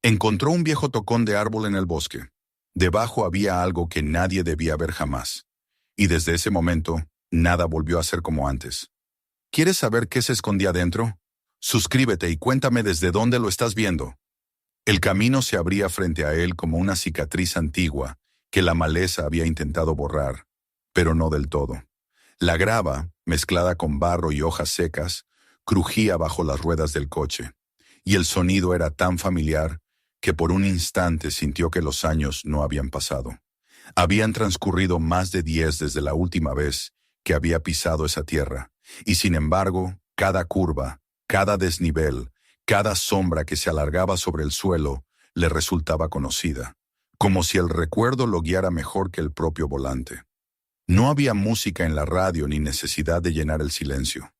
Encontró un viejo tocón de árbol en el bosque. Debajo había algo que nadie debía ver jamás. Y desde ese momento, nada volvió a ser como antes. ¿Quieres saber qué se escondía dentro? Suscríbete y cuéntame desde dónde lo estás viendo. El camino se abría frente a él como una cicatriz antigua que la maleza había intentado borrar, pero no del todo. La grava, mezclada con barro y hojas secas, crujía bajo las ruedas del coche, y el sonido era tan familiar que por un instante sintió que los años no habían pasado. Habían transcurrido más de 10 desde la última vez que había pisado esa tierra, y sin embargo, cada curva, cada desnivel, cada sombra que se alargaba sobre el suelo le resultaba conocida, como si el recuerdo lo guiara mejor que el propio volante. No había música en la radio ni necesidad de llenar el silencio.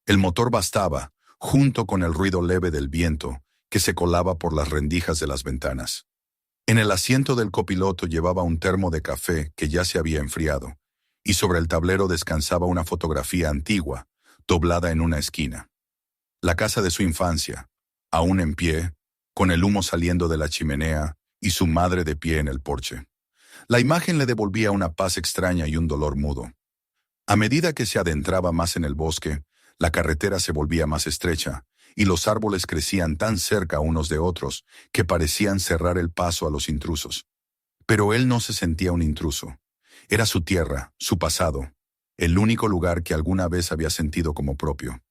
El motor bastaba, junto con el ruido leve del viento que se colaba por las rendijas de las ventanas. En el asiento del copiloto llevaba un termo de café que ya se había enfriado, y sobre el tablero descansaba una fotografía antigua, doblada en una esquina. La casa de su infancia, aún en pie, con el humo saliendo de la chimenea y su madre de pie en el porche. La imagen le devolvía una paz extraña y un dolor mudo. A medida que se adentraba más en el bosque, la carretera se volvía más estrecha, y los árboles crecían tan cerca unos de otros que parecían cerrar el paso a los intrusos. Pero él no se sentía un intruso. Era su tierra, su pasado, el único lugar que alguna vez había sentido como propio.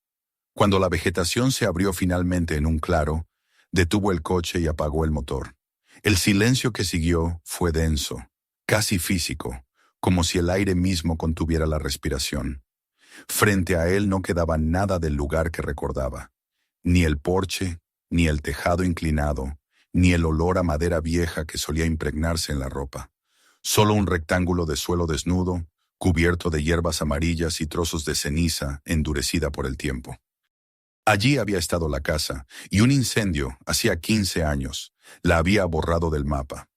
Cuando la vegetación se abrió finalmente en un claro, detuvo el coche y apagó el motor. El silencio que siguió fue denso, casi físico, como si el aire mismo contuviera la respiración. Frente a él no quedaba nada del lugar que recordaba. Ni el porche, ni el tejado inclinado, ni el olor a madera vieja que solía impregnarse en la ropa. Solo un rectángulo de suelo desnudo, cubierto de hierbas amarillas y trozos de ceniza endurecida por el tiempo. Allí había estado la casa, y un incendio, hacía 15 años, la había borrado del mapa.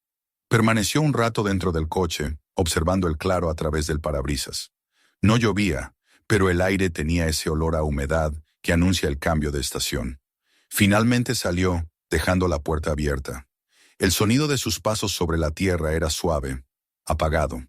Permaneció un rato dentro del coche, observando el claro a través del parabrisas. No llovía, pero el aire tenía ese olor a humedad que anuncia el cambio de estación. Finalmente salió, dejando la puerta abierta. El sonido de sus pasos sobre la tierra era suave, apagado.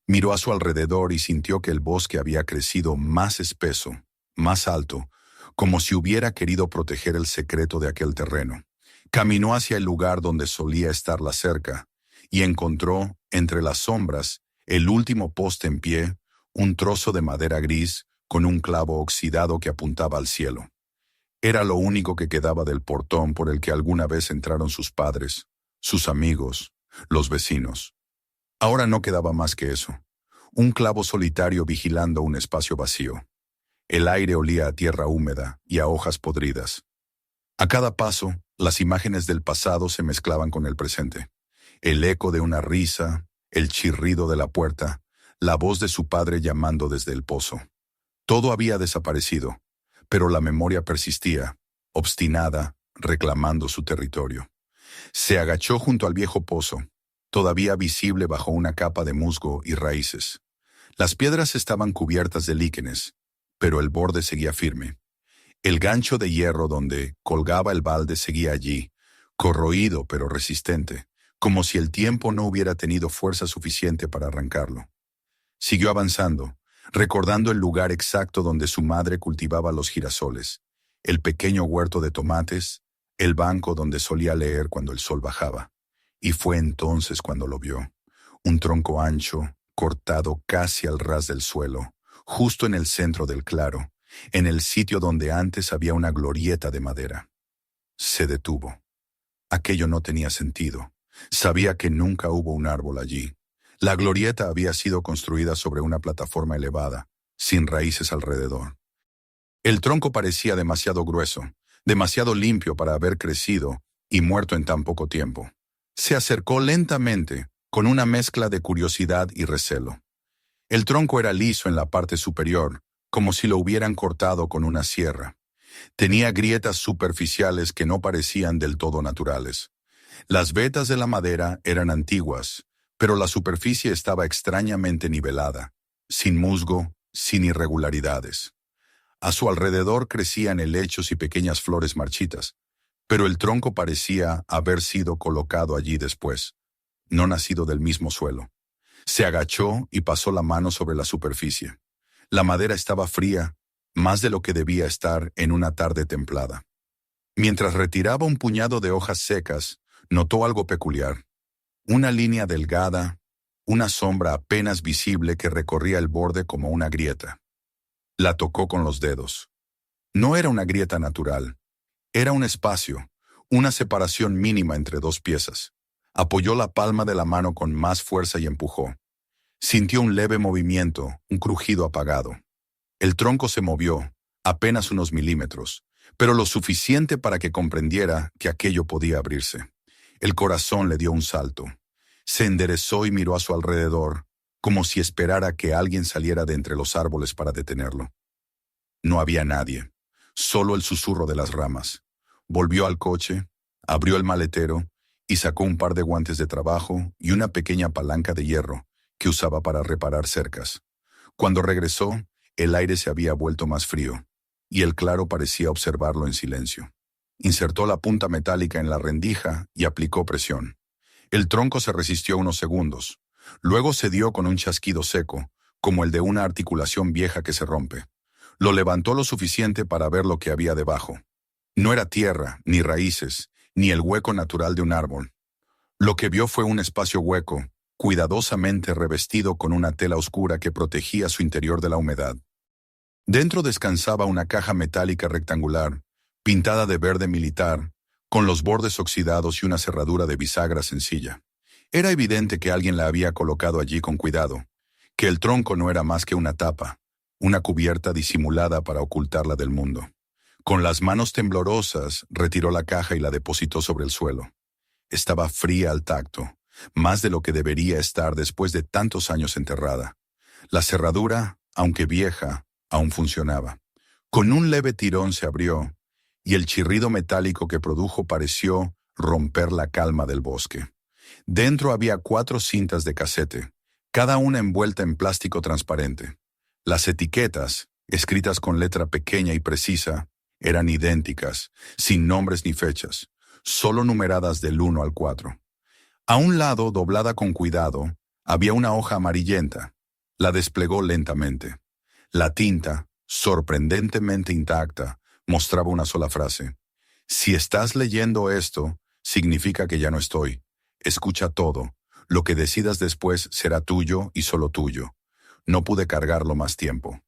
Miró a su alrededor y sintió que el bosque había crecido más espeso, más alto, como si hubiera querido proteger el secreto de aquel terreno. Caminó hacia el lugar donde solía estar la cerca y encontró, entre las sombras, el último poste en pie, un trozo de madera gris con un clavo oxidado que apuntaba al cielo. Era lo único que quedaba del portón por el que alguna vez entraron sus padres, sus amigos, los vecinos. Ahora no quedaba más que eso, un clavo solitario vigilando un espacio vacío. El aire olía a tierra húmeda y a hojas podridas. A cada paso, las imágenes del pasado se mezclaban con el presente. El eco de una risa, el chirrido de la puerta, la voz de su padre llamando desde el pozo. Todo había desaparecido, pero la memoria persistía, obstinada, reclamando su territorio. Se agachó junto al viejo pozo, todavía visible bajo una capa de musgo y raíces. Las piedras estaban cubiertas de líquenes, pero el borde seguía firme. El gancho de hierro donde colgaba el balde seguía allí, corroído pero resistente, como si el tiempo no hubiera tenido fuerza suficiente para arrancarlo. Siguió avanzando, recordando el lugar exacto donde su madre cultivaba los girasoles, el pequeño huerto de tomates, el banco donde solía leer cuando el sol bajaba. Y fue entonces cuando lo vio, un tronco ancho, cortado casi al ras del suelo, justo en el centro del claro, en el sitio donde antes había una glorieta de madera. Se detuvo. Aquello no tenía sentido. Sabía que nunca hubo un árbol allí. La glorieta había sido construida sobre una plataforma elevada, sin raíces alrededor. El tronco parecía demasiado grueso, demasiado limpio para haber crecido y muerto en tan poco tiempo. Se acercó lentamente, con una mezcla de curiosidad y recelo. El tronco era liso en la parte superior, como si lo hubieran cortado con una sierra. Tenía grietas superficiales que no parecían del todo naturales. Las vetas de la madera eran antiguas, pero la superficie estaba extrañamente nivelada, sin musgo, sin irregularidades. A su alrededor crecían helechos y pequeñas flores marchitas, pero el tronco parecía haber sido colocado allí después, no nacido del mismo suelo. Se agachó y pasó la mano sobre la superficie. La madera estaba fría, más de lo que debía estar en una tarde templada. Mientras retiraba un puñado de hojas secas, notó algo peculiar. Una línea delgada, una sombra apenas visible que recorría el borde como una grieta. La tocó con los dedos. No era una grieta natural. Era un espacio, una separación mínima entre dos piezas. Apoyó la palma de la mano con más fuerza y empujó. Sintió un leve movimiento, un crujido apagado. El tronco se movió, apenas unos milímetros, pero lo suficiente para que comprendiera que aquello podía abrirse. El corazón le dio un salto. Se enderezó y miró a su alrededor, como si esperara que alguien saliera de entre los árboles para detenerlo. No había nadie, solo el susurro de las ramas. Volvió al coche, abrió el maletero y sacó un par de guantes de trabajo y una pequeña palanca de hierro que usaba para reparar cercas. Cuando regresó, el aire se había vuelto más frío, y el claro parecía observarlo en silencio. Insertó la punta metálica en la rendija y aplicó presión. El tronco se resistió unos segundos. Luego cedió con un chasquido seco, como el de una articulación vieja que se rompe. Lo levantó lo suficiente para ver lo que había debajo. No era tierra, ni raíces, ni el hueco natural de un árbol. Lo que vio fue un espacio hueco, cuidadosamente revestido con una tela oscura que protegía su interior de la humedad. Dentro descansaba una caja metálica rectangular, pintada de verde militar, con los bordes oxidados y una cerradura de bisagra sencilla. Era evidente que alguien la había colocado allí con cuidado, que el tronco no era más que una tapa, una cubierta disimulada para ocultarla del mundo. Con las manos temblorosas, retiró la caja y la depositó sobre el suelo. Estaba fría al tacto, más de lo que debería estar después de tantos años enterrada. La cerradura, aunque vieja, aún funcionaba. Con un leve tirón se abrió, y el chirrido metálico que produjo pareció romper la calma del bosque. Dentro había 4 cintas de casete, cada una envuelta en plástico transparente. Las etiquetas, escritas con letra pequeña y precisa, eran idénticas, sin nombres ni fechas, solo numeradas del 1 al 4. A un lado, doblada con cuidado, había una hoja amarillenta. La desplegó lentamente. La tinta, sorprendentemente intacta, mostraba una sola frase. Si estás leyendo esto, significa que ya no estoy. Escucha todo. Lo que decidas después será tuyo y solo tuyo. No pude cargarlo más tiempo.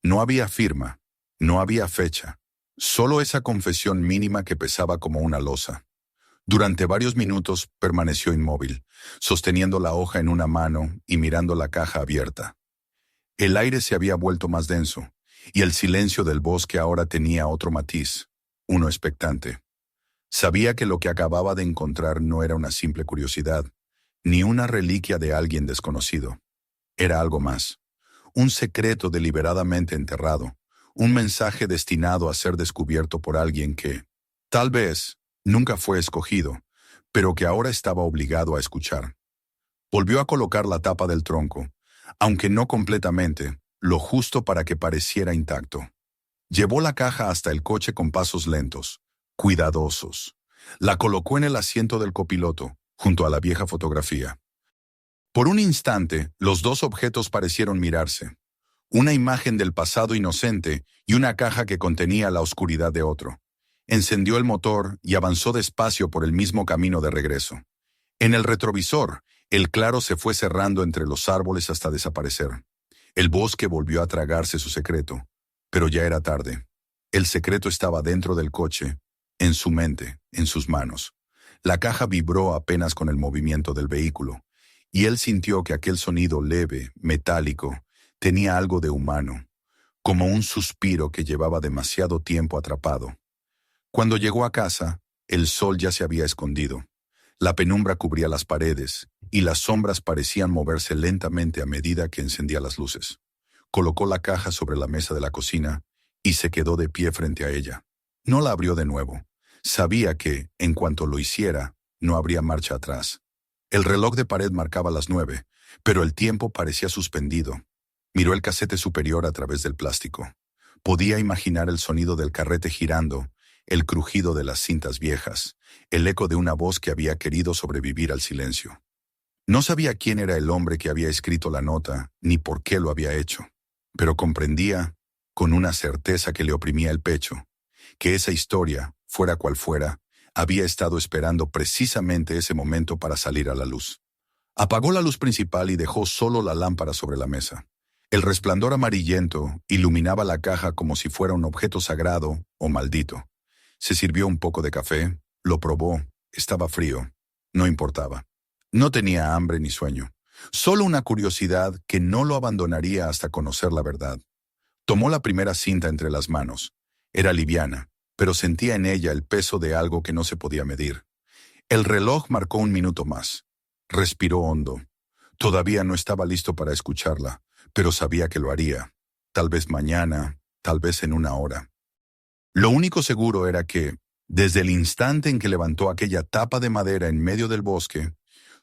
No había firma, no había fecha, solo esa confesión mínima que pesaba como una losa. Durante varios minutos permaneció inmóvil, sosteniendo la hoja en una mano y mirando la caja abierta. El aire se había vuelto más denso, y el silencio del bosque ahora tenía otro matiz, uno expectante. Sabía que lo que acababa de encontrar no era una simple curiosidad, ni una reliquia de alguien desconocido. Era algo más, un secreto deliberadamente enterrado, un mensaje destinado a ser descubierto por alguien que, tal vez, nunca fue escogido, pero que ahora estaba obligado a escuchar. Volvió a colocar la tapa del tronco, aunque no completamente, lo justo para que pareciera intacto. Llevó la caja hasta el coche con pasos lentos, cuidadosos. La colocó en el asiento del copiloto, junto a la vieja fotografía. Por un instante, los dos objetos parecieron mirarse. Una imagen del pasado inocente y una caja que contenía la oscuridad de otro. Encendió el motor y avanzó despacio por el mismo camino de regreso. En el retrovisor, el claro se fue cerrando entre los árboles hasta desaparecer. El bosque volvió a tragarse su secreto, pero ya era tarde. El secreto estaba dentro del coche, en su mente, en sus manos. La caja vibró apenas con el movimiento del vehículo, y él sintió que aquel sonido leve, metálico, tenía algo de humano, como un suspiro que llevaba demasiado tiempo atrapado. Cuando llegó a casa, el sol ya se había escondido. La penumbra cubría las paredes, y las sombras parecían moverse lentamente a medida que encendía las luces. Colocó la caja sobre la mesa de la cocina y se quedó de pie frente a ella. No la abrió de nuevo. Sabía que, en cuanto lo hiciera, no habría marcha atrás. El reloj de pared marcaba las 9, pero el tiempo parecía suspendido. Miró el casete superior a través del plástico. Podía imaginar el sonido del carrete girando, el crujido de las cintas viejas, el eco de una voz que había querido sobrevivir al silencio. No sabía quién era el hombre que había escrito la nota, ni por qué lo había hecho, pero comprendía, con una certeza que le oprimía el pecho, que esa historia, fuera cual fuera, había estado esperando precisamente ese momento para salir a la luz. Apagó la luz principal y dejó solo la lámpara sobre la mesa. El resplandor amarillento iluminaba la caja como si fuera un objeto sagrado o maldito. Se sirvió un poco de café, lo probó, estaba frío, no importaba. No tenía hambre ni sueño, solo una curiosidad que no lo abandonaría hasta conocer la verdad. Tomó la primera cinta entre las manos. Era liviana, pero sentía en ella el peso de algo que no se podía medir. El reloj marcó 1 minuto más. Respiró hondo. Todavía no estaba listo para escucharla, pero sabía que lo haría. Tal vez mañana, tal vez en 1 hora. Lo único seguro era que, desde el instante en que levantó aquella tapa de madera en medio del bosque,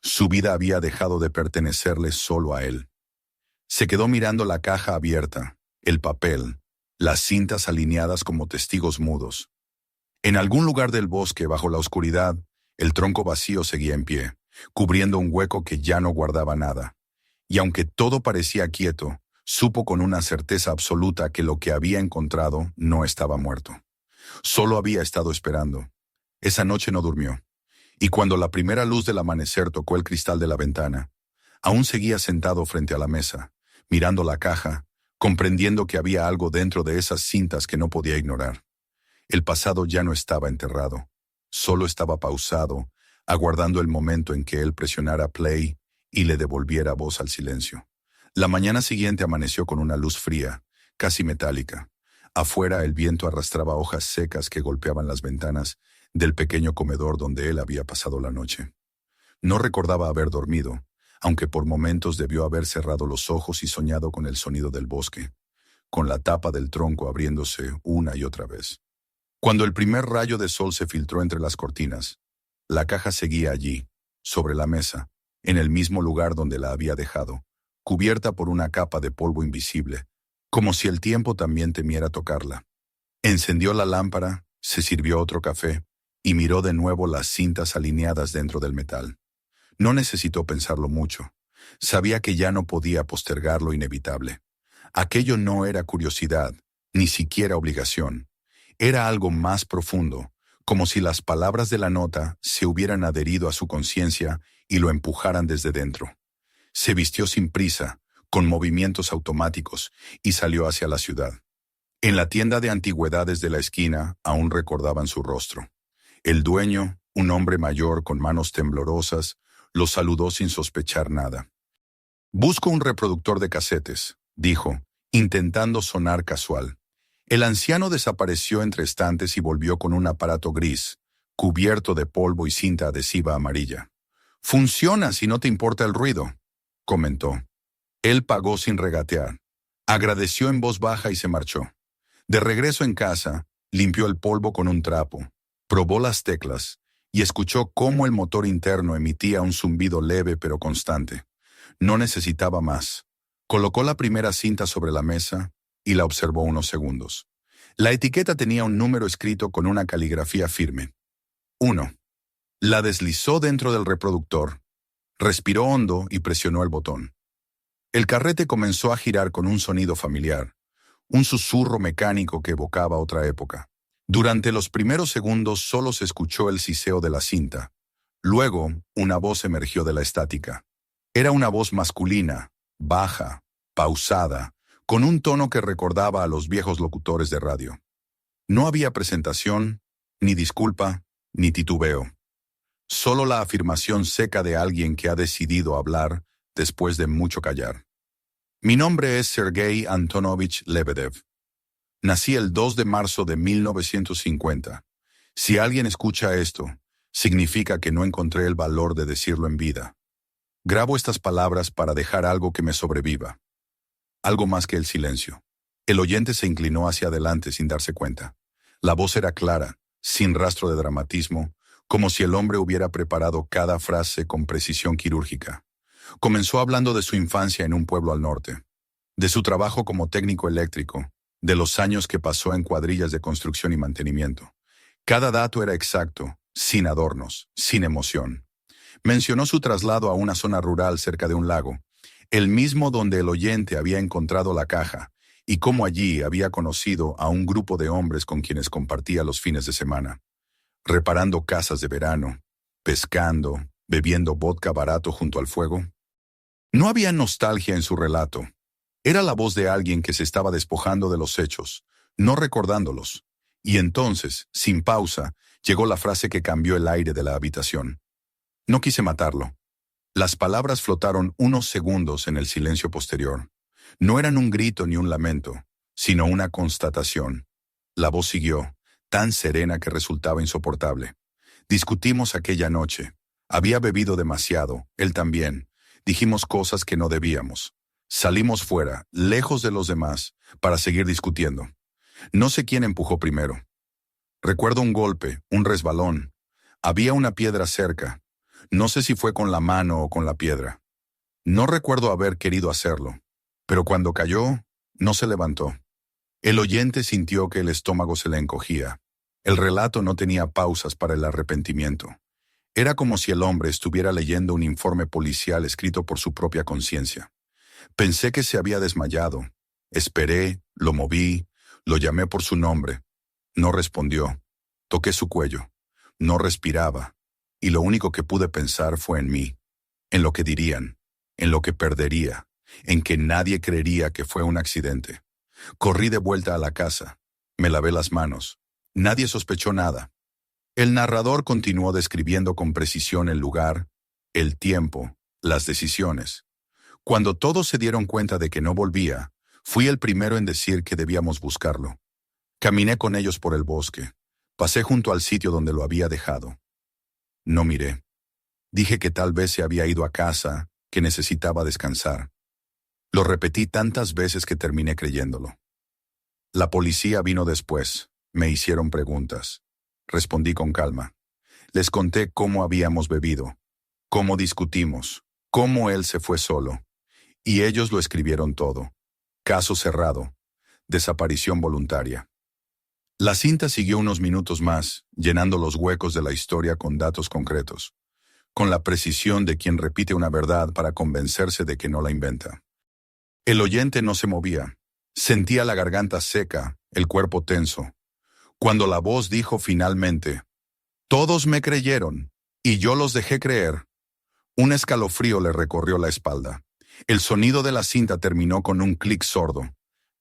su vida había dejado de pertenecerle solo a él. Se quedó mirando la caja abierta, el papel, las cintas alineadas como testigos mudos. En algún lugar del bosque, bajo la oscuridad, el tronco vacío seguía en pie, cubriendo un hueco que ya no guardaba nada. Y aunque todo parecía quieto, supo con una certeza absoluta que lo que había encontrado no estaba muerto. Solo había estado esperando. Esa noche no durmió. Y cuando la primera luz del amanecer tocó el cristal de la ventana, aún seguía sentado frente a la mesa, mirando la caja, comprendiendo que había algo dentro de esas cintas que no podía ignorar. El pasado ya no estaba enterrado, solo estaba pausado, aguardando el momento en que él presionara play y le devolviera voz al silencio. La mañana siguiente amaneció con una luz fría, casi metálica. Afuera el viento arrastraba hojas secas que golpeaban las ventanas del pequeño comedor donde él había pasado la noche. No recordaba haber dormido, aunque por momentos debió haber cerrado los ojos y soñado con el sonido del bosque, con la tapa del tronco abriéndose una y otra vez. Cuando el primer rayo de sol se filtró entre las cortinas, la caja seguía allí, sobre la mesa, en el mismo lugar donde la había dejado, cubierta por una capa de polvo invisible, como si el tiempo también temiera tocarla. Encendió la lámpara, se sirvió otro café y miró de nuevo las cintas alineadas dentro del metal. No necesitó pensarlo mucho. Sabía que ya no podía postergar lo inevitable. Aquello no era curiosidad, ni siquiera obligación. Era algo más profundo, como si las palabras de la nota se hubieran adherido a su conciencia y lo empujaran desde dentro. Se vistió sin prisa, con movimientos automáticos, y salió hacia la ciudad. En la tienda de antigüedades de la esquina aún recordaban su rostro. El dueño, un hombre mayor con manos temblorosas, lo saludó sin sospechar nada. «Busco un reproductor de casetes», dijo, intentando sonar casual. El anciano desapareció entre estantes y volvió con un aparato gris, cubierto de polvo y cinta adhesiva amarilla. «Funciona si no te importa el ruido», comentó. Él pagó sin regatear. Agradeció en voz baja y se marchó. De regreso en casa, limpió el polvo con un trapo, probó las teclas y escuchó cómo el motor interno emitía un zumbido leve pero constante. No necesitaba más. Colocó la primera cinta sobre la mesa y la observó unos segundos. La etiqueta tenía un número escrito con una caligrafía firme. 1. La deslizó dentro del reproductor, respiró hondo y presionó el botón. El carrete comenzó a girar con un sonido familiar, un susurro mecánico que evocaba otra época. Durante los primeros segundos solo se escuchó el siseo de la cinta. Luego, una voz emergió de la estática. Era una voz masculina, baja, pausada, con un tono que recordaba a los viejos locutores de radio. No había presentación, ni disculpa, ni titubeo. Solo la afirmación seca de alguien que ha decidido hablar después de mucho callar. Mi nombre es Sergei Antonovich Lebedev. Nací el 2 de marzo de 1950. Si alguien escucha esto, significa que no encontré el valor de decirlo en vida. Grabo estas palabras para dejar algo que me sobreviva. Algo más que el silencio. El oyente se inclinó hacia adelante sin darse cuenta. La voz era clara, sin rastro de dramatismo, como si el hombre hubiera preparado cada frase con precisión quirúrgica. Comenzó hablando de su infancia en un pueblo al norte, de su trabajo como técnico eléctrico, de los años que pasó en cuadrillas de construcción y mantenimiento. Cada dato era exacto, sin adornos, sin emoción. Mencionó su traslado a una zona rural cerca de un lago, el mismo donde el oyente había encontrado la caja, y cómo allí había conocido a un grupo de hombres con quienes compartía los fines de semana, reparando casas de verano, pescando, bebiendo vodka barato junto al fuego. No había nostalgia en su relato. Era la voz de alguien que se estaba despojando de los hechos, no recordándolos. Y entonces, sin pausa, llegó la frase que cambió el aire de la habitación. No quise matarlo. Las palabras flotaron unos segundos en el silencio posterior. No eran un grito ni un lamento, sino una constatación. La voz siguió, tan serena que resultaba insoportable. Discutimos aquella noche. Había bebido demasiado, él también. Dijimos cosas que no debíamos. Salimos fuera, lejos de los demás, para seguir discutiendo. No sé quién empujó primero. Recuerdo un golpe, un resbalón. Había una piedra cerca. No sé si fue con la mano o con la piedra. No recuerdo haber querido hacerlo, pero cuando cayó, no se levantó. El oyente sintió que el estómago se le encogía. El relato no tenía pausas para el arrepentimiento. Era como si el hombre estuviera leyendo un informe policial escrito por su propia conciencia. Pensé que se había desmayado. Esperé, lo moví, lo llamé por su nombre. No respondió. Toqué su cuello. No respiraba. Y lo único que pude pensar fue en mí, en lo que dirían, en lo que perdería, en que nadie creería que fue un accidente. Corrí de vuelta a la casa. Me lavé las manos. Nadie sospechó nada. El narrador continuó describiendo con precisión el lugar, el tiempo, las decisiones. Cuando todos se dieron cuenta de que no volvía, fui el primero en decir que debíamos buscarlo. Caminé con ellos por el bosque. Pasé junto al sitio donde lo había dejado. No miré. Dije que tal vez se había ido a casa, que necesitaba descansar. Lo repetí tantas veces que terminé creyéndolo. La policía vino después. Me hicieron preguntas. Respondí con calma. Les conté cómo habíamos bebido, cómo discutimos, cómo él se fue solo. Y ellos lo escribieron todo. Caso cerrado. Desaparición voluntaria. La cinta siguió unos minutos más, llenando los huecos de la historia con datos concretos, con la precisión de quien repite una verdad para convencerse de que no la inventa. El oyente no se movía. Sentía la garganta seca, el cuerpo tenso. Cuando la voz dijo finalmente, «Todos me creyeron, y yo los dejé creer», un escalofrío le recorrió la espalda. El sonido de la cinta terminó con un clic sordo.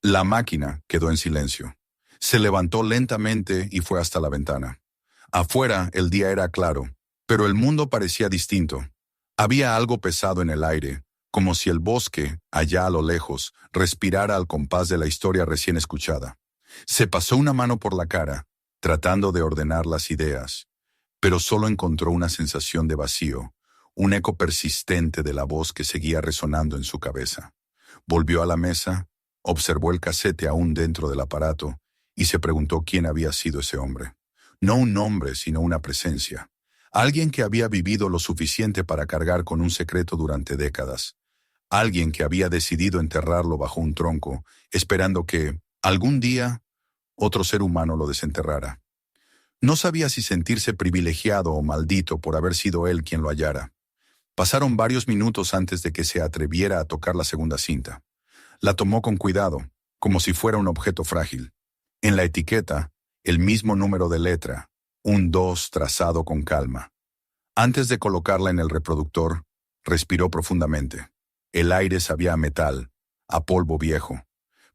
La máquina quedó en silencio. Se levantó lentamente y fue hasta la ventana. Afuera el día era claro, pero el mundo parecía distinto. Había algo pesado en el aire, como si el bosque, allá a lo lejos, respirara al compás de la historia recién escuchada. Se pasó una mano por la cara, tratando de ordenar las ideas, pero solo encontró una sensación de vacío, un eco persistente de la voz que seguía resonando en su cabeza. Volvió a la mesa, observó el casete aún dentro del aparato y se preguntó quién había sido ese hombre. No un nombre, sino una presencia. Alguien que había vivido lo suficiente para cargar con un secreto durante décadas. Alguien que había decidido enterrarlo bajo un tronco, esperando que, algún día, otro ser humano lo desenterrara. No sabía si sentirse privilegiado o maldito por haber sido él quien lo hallara. Pasaron varios minutos antes de que se atreviera a tocar la segunda cinta. La tomó con cuidado, como si fuera un objeto frágil. En la etiqueta, el mismo número de letra, un 2 trazado con calma. Antes de colocarla en el reproductor, respiró profundamente. El aire sabía a metal, a polvo viejo.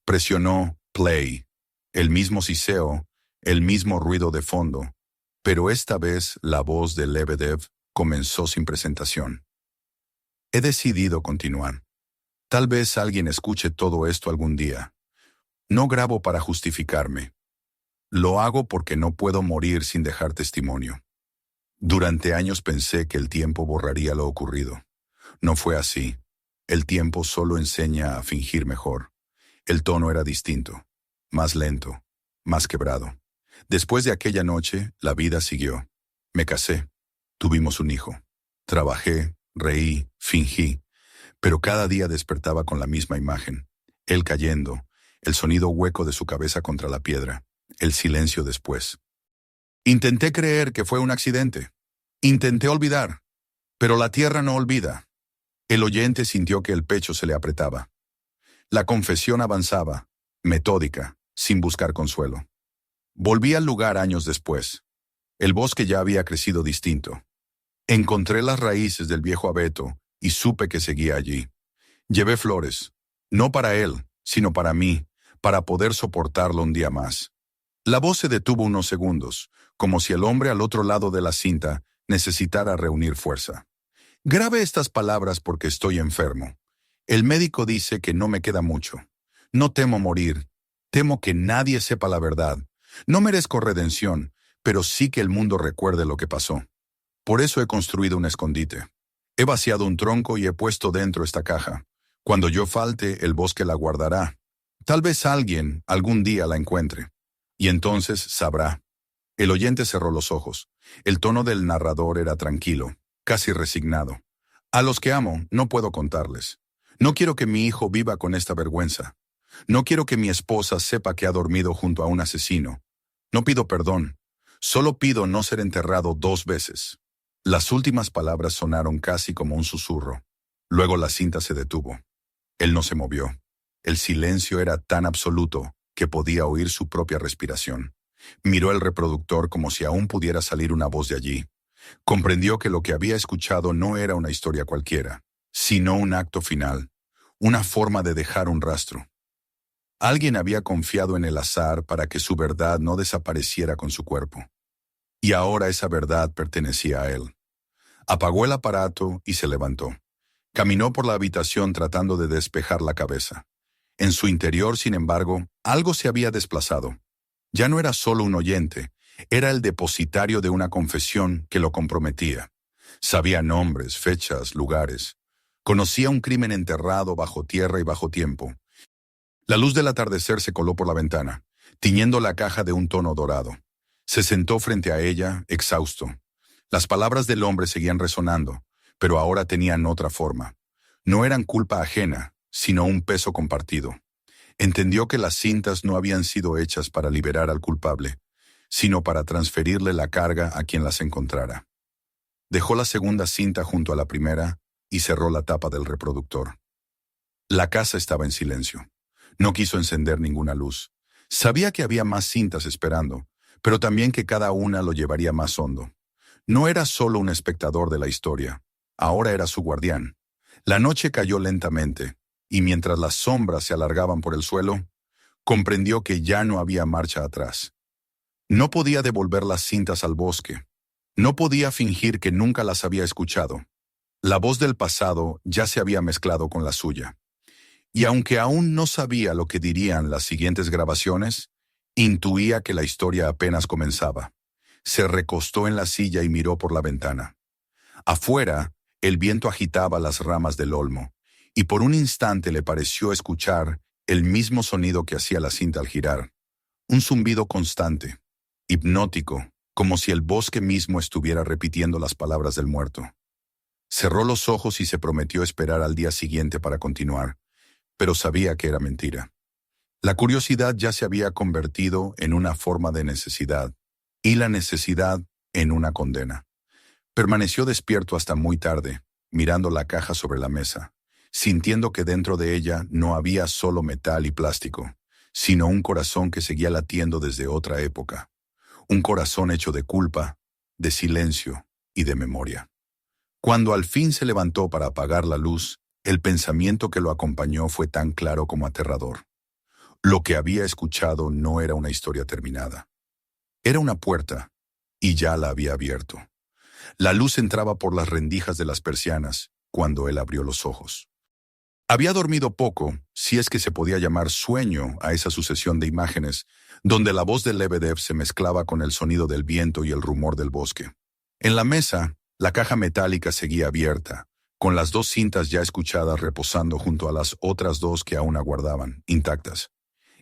Presionó play. El mismo siseo, el mismo ruido de fondo. Pero esta vez la voz de Lebedev comenzó sin presentación. He decidido continuar. Tal vez alguien escuche todo esto algún día. No grabo para justificarme. Lo hago porque no puedo morir sin dejar testimonio. Durante años pensé que el tiempo borraría lo ocurrido. No fue así. El tiempo solo enseña a fingir mejor. El tono era distinto, más lento, más quebrado. Después de aquella noche, la vida siguió. Me casé. Tuvimos un hijo. Trabajé, reí, fingí. Pero cada día despertaba con la misma imagen. Él cayendo, el sonido hueco de su cabeza contra la piedra, el silencio después. Intenté creer que fue un accidente. Intenté olvidar, pero la tierra no olvida. El oyente sintió que el pecho se le apretaba. La confesión avanzaba, metódica, sin buscar consuelo. Volví al lugar años después. El bosque ya había crecido distinto. Encontré las raíces del viejo abeto y supe que seguía allí. Llevé flores, no para él, sino para mí, para poder soportarlo un día más. La voz se detuvo unos segundos, como si el hombre al otro lado de la cinta necesitara reunir fuerza. Grabe estas palabras porque estoy enfermo. El médico dice que no me queda mucho. No temo morir. Temo que nadie sepa la verdad. No merezco redención, pero sí que el mundo recuerde lo que pasó. Por eso he construido un escondite. He vaciado un tronco y he puesto dentro esta caja. Cuando yo falte, el bosque la guardará. Tal vez alguien algún día la encuentre. Y entonces sabrá. El oyente cerró los ojos. El tono del narrador era tranquilo, casi resignado. A los que amo, no puedo contarles. No quiero que mi hijo viva con esta vergüenza. No quiero que mi esposa sepa que ha dormido junto a un asesino. No pido perdón. Solo pido no ser enterrado 2 veces. Las últimas palabras sonaron casi como un susurro. Luego la cinta se detuvo. Él no se movió. El silencio era tan absoluto que podía oír su propia respiración. Miró el reproductor como si aún pudiera salir una voz de allí. Comprendió que lo que había escuchado no era una historia cualquiera, sino un acto final, una forma de dejar un rastro. Alguien había confiado en el azar para que su verdad no desapareciera con su cuerpo. Y ahora esa verdad pertenecía a él. Apagó el aparato y se levantó. Caminó por la habitación tratando de despejar la cabeza. En su interior, sin embargo, algo se había desplazado. Ya no era solo un oyente, era el depositario de una confesión que lo comprometía. Sabía nombres, fechas, lugares. Conocía un crimen enterrado bajo tierra y bajo tiempo. La luz del atardecer se coló por la ventana, tiñendo la caja de un tono dorado. Se sentó frente a ella, exhausto. Las palabras del hombre seguían resonando, pero ahora tenían otra forma. No eran culpa ajena, sino un peso compartido. Entendió que las cintas no habían sido hechas para liberar al culpable, sino para transferirle la carga a quien las encontrara. Dejó la segunda cinta junto a la primera y cerró la tapa del reproductor. La casa estaba en silencio. No quiso encender ninguna luz. Sabía que había más cintas esperando, pero también que cada una lo llevaría más hondo. No era solo un espectador de la historia, ahora era su guardián. La noche cayó lentamente, y mientras las sombras se alargaban por el suelo, comprendió que ya no había marcha atrás. No podía devolver las cintas al bosque. No podía fingir que nunca las había escuchado. La voz del pasado ya se había mezclado con la suya. Y aunque aún no sabía lo que dirían las siguientes grabaciones, intuía que la historia apenas comenzaba. Se recostó en la silla y miró por la ventana. Afuera, el viento agitaba las ramas del olmo, y por un instante le pareció escuchar el mismo sonido que hacía la cinta al girar. Un zumbido constante, hipnótico, como si el bosque mismo estuviera repitiendo las palabras del muerto. Cerró los ojos y se prometió esperar al día siguiente para continuar, pero sabía que era mentira. La curiosidad ya se había convertido en una forma de necesidad, y la necesidad en una condena. Permaneció despierto hasta muy tarde, mirando la caja sobre la mesa, sintiendo que dentro de ella no había solo metal y plástico, sino un corazón que seguía latiendo desde otra época. Un corazón hecho de culpa, de silencio y de memoria. Cuando al fin se levantó para apagar la luz, el pensamiento que lo acompañó fue tan claro como aterrador. Lo que había escuchado no era una historia terminada. Era una puerta, y ya la había abierto. La luz entraba por las rendijas de las persianas cuando él abrió los ojos. Había dormido poco, si es que se podía llamar sueño a esa sucesión de imágenes, donde la voz de Lebedev se mezclaba con el sonido del viento y el rumor del bosque. En la mesa, la caja metálica seguía abierta, con las 2 cintas ya escuchadas reposando junto a las otras 2 que aún aguardaban, intactas.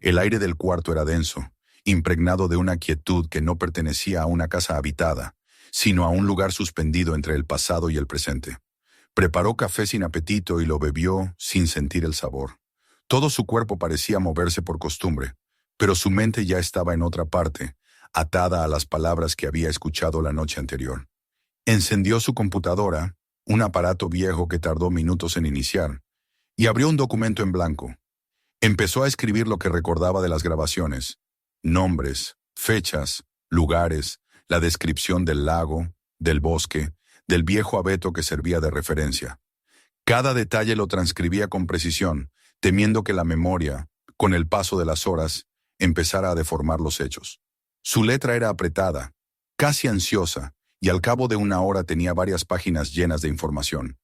El aire del cuarto era denso, impregnado de una quietud que no pertenecía a una casa habitada, sino a un lugar suspendido entre el pasado y el presente. Preparó café sin apetito y lo bebió sin sentir el sabor. Todo su cuerpo parecía moverse por costumbre, pero su mente ya estaba en otra parte, atada a las palabras que había escuchado la noche anterior. Encendió su computadora, un aparato viejo que tardó minutos en iniciar, y abrió un documento en blanco. Empezó a escribir lo que recordaba de las grabaciones: nombres, fechas, lugares, la descripción del lago, del bosque, del viejo abeto que servía de referencia. Cada detalle lo transcribía con precisión, temiendo que la memoria, con el paso de las horas, empezara a deformar los hechos. Su letra era apretada, casi ansiosa, y al cabo de una hora tenía varias páginas llenas de información.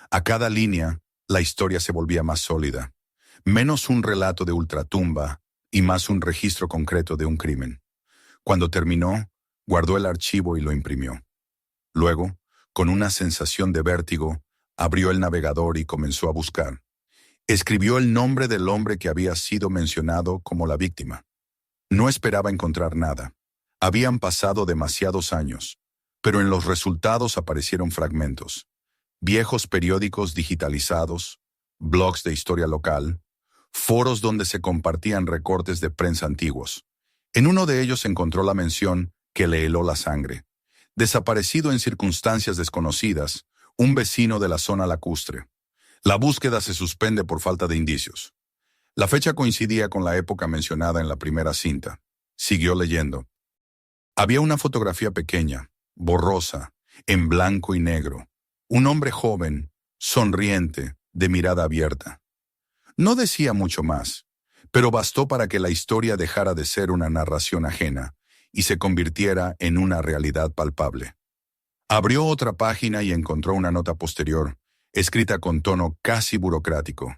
A cada línea, la historia se volvía más sólida, menos un relato de ultratumba y más un registro concreto de un crimen. Cuando terminó, guardó el archivo y lo imprimió. Luego, con una sensación de vértigo, abrió el navegador y comenzó a buscar. Escribió el nombre del hombre que había sido mencionado como la víctima. No esperaba encontrar nada. Habían pasado demasiados años, pero en los resultados aparecieron fragmentos: viejos periódicos digitalizados, blogs de historia local, foros donde se compartían recortes de prensa antiguos. En uno de ellos encontró la mención que le heló la sangre: desaparecido en circunstancias desconocidas, un vecino de la zona lacustre. La búsqueda se suspende por falta de indicios. La fecha coincidía con la época mencionada en la primera cinta. Siguió leyendo. Había una fotografía pequeña, borrosa, en blanco y negro. Un hombre joven, sonriente, de mirada abierta. No decía mucho más, pero bastó para que la historia dejara de ser una narración ajena y se convirtiera en una realidad palpable. Abrió otra página y encontró una nota posterior, escrita con tono casi burocrático: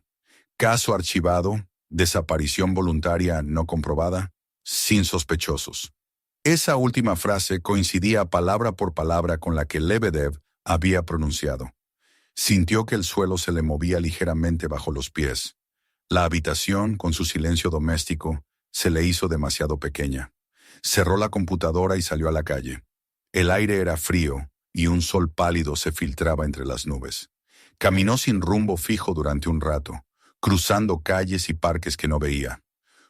caso archivado, desaparición voluntaria no comprobada, sin sospechosos. Esa última frase coincidía palabra por palabra con la que Lebedev había pronunciado. Sintió que el suelo se le movía ligeramente bajo los pies. La habitación, con su silencio doméstico, se le hizo demasiado pequeña. Cerró la computadora y salió a la calle. El aire era frío y un sol pálido se filtraba entre las nubes. Caminó sin rumbo fijo durante un rato, cruzando calles y parques que no veía.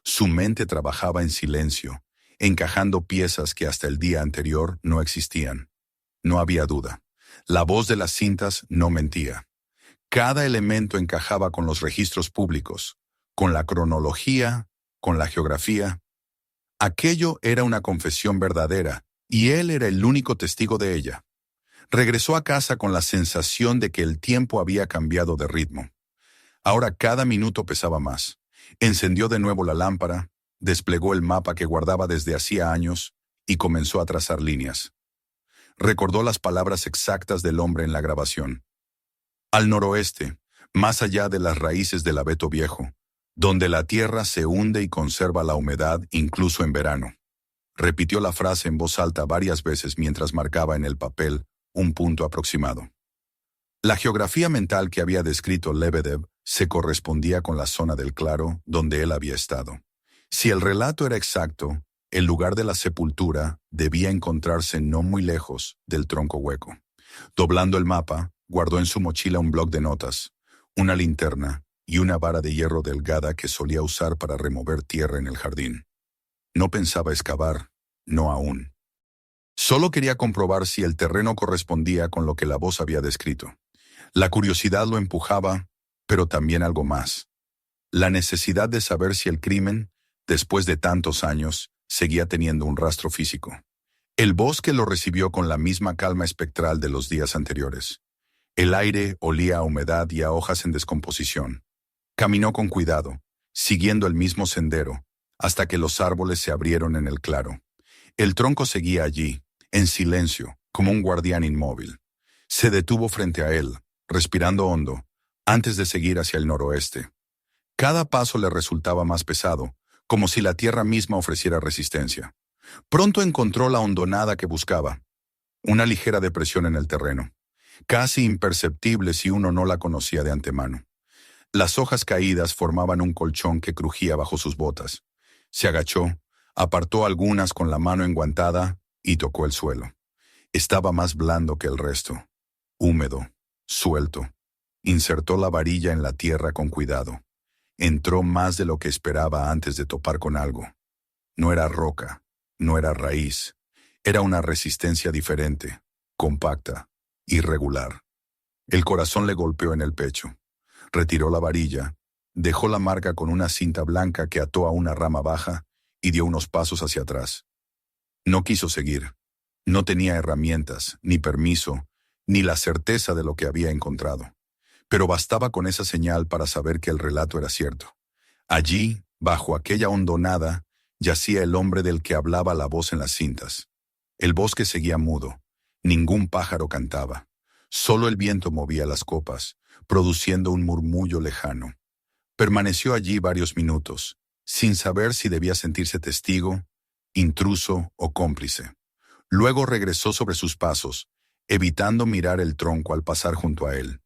Su mente trabajaba en silencio, encajando piezas que hasta el día anterior no existían. No había duda. La voz de las cintas no mentía. Cada elemento encajaba con los registros públicos, con la cronología, con la geografía. Aquello era una confesión verdadera, y él era el único testigo de ella. Regresó a casa con la sensación de que el tiempo había cambiado de ritmo. Ahora cada minuto pesaba más. Encendió de nuevo la lámpara, desplegó el mapa que guardaba desde hacía años y comenzó a trazar líneas. Recordó las palabras exactas del hombre en la grabación. Al noroeste, más allá de las raíces del abeto viejo, donde la tierra se hunde y conserva la humedad incluso en verano. Repitió la frase en voz alta varias veces mientras marcaba en el papel un punto aproximado. La geografía mental que había descrito Lebedev se correspondía con la zona del claro donde él había estado. Si el relato era exacto, el lugar de la sepultura debía encontrarse no muy lejos del tronco hueco. Doblando el mapa, guardó en su mochila un bloc de notas, una linterna y una vara de hierro delgada que solía usar para remover tierra en el jardín. No pensaba excavar, no aún. Solo quería comprobar si el terreno correspondía con lo que la voz había descrito. La curiosidad lo empujaba, pero también algo más: la necesidad de saber si el crimen, después de tantos años, seguía teniendo un rastro físico. El bosque lo recibió con la misma calma espectral de los días anteriores. El aire olía a humedad y a hojas en descomposición. Caminó con cuidado, siguiendo el mismo sendero, hasta que los árboles se abrieron en el claro. El tronco seguía allí, en silencio, como un guardián inmóvil. Se detuvo frente a él, respirando hondo, antes de seguir hacia el noroeste. Cada paso le resultaba más pesado, como si la tierra misma ofreciera resistencia. Pronto encontró la hondonada que buscaba, una ligera depresión en el terreno, casi imperceptible si uno no la conocía de antemano. Las hojas caídas formaban un colchón que crujía bajo sus botas. Se agachó, apartó algunas con la mano enguantada y tocó el suelo. Estaba más blando que el resto, húmedo, suelto. Insertó la varilla en la tierra con cuidado. Entró más de lo que esperaba antes de topar con algo. No era roca, no era raíz, era una resistencia diferente, compacta, irregular. El corazón le golpeó en el pecho. Retiró la varilla, dejó la marca con una cinta blanca que ató a una rama baja y dio unos pasos hacia atrás. No quiso seguir. No tenía herramientas, ni permiso, ni la certeza de lo que había encontrado. Pero bastaba con esa señal para saber que el relato era cierto. Allí, bajo aquella hondonada, yacía el hombre del que hablaba la voz en las cintas. El bosque seguía mudo. Ningún pájaro cantaba. Solo el viento movía las copas, produciendo un murmullo lejano. Permaneció allí varios minutos, sin saber si debía sentirse testigo, intruso o cómplice. Luego regresó sobre sus pasos, evitando mirar el tronco al pasar junto a él.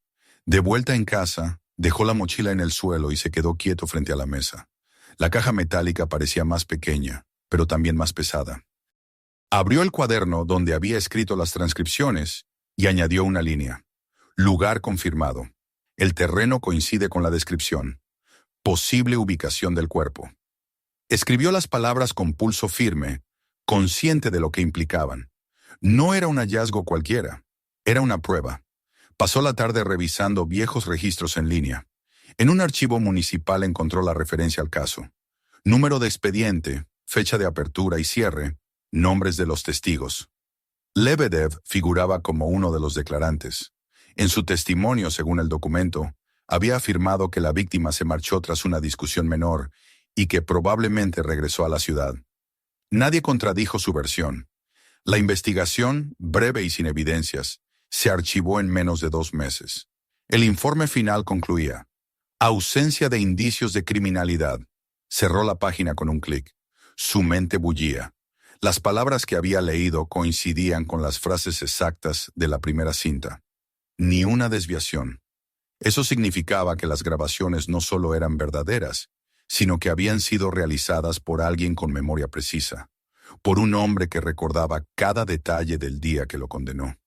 De vuelta en casa, dejó la mochila en el suelo y se quedó quieto frente a la mesa. La caja metálica parecía más pequeña, pero también más pesada. Abrió el cuaderno donde había escrito las transcripciones y añadió una línea. Lugar confirmado. El terreno coincide con la descripción. Posible ubicación del cuerpo. Escribió las palabras con pulso firme, consciente de lo que implicaban. No era un hallazgo cualquiera, era una prueba. Pasó la tarde revisando viejos registros en línea. En un archivo municipal encontró la referencia al caso. Número de expediente, fecha de apertura y cierre, nombres de los testigos. Lebedev figuraba como uno de los declarantes. En su testimonio, según el documento, había afirmado que la víctima se marchó tras una discusión menor y que probablemente regresó a la ciudad. Nadie contradijo su versión. La investigación, breve y sin evidencias, se archivó en menos de 2 meses. El informe final concluía: ausencia de indicios de criminalidad. Cerró la página con un clic. Su mente bullía. Las palabras que había leído coincidían con las frases exactas de la primera cinta. Ni una desviación. Eso significaba que las grabaciones no solo eran verdaderas, sino que habían sido realizadas por alguien con memoria precisa, por un hombre que recordaba cada detalle del día que lo condenó.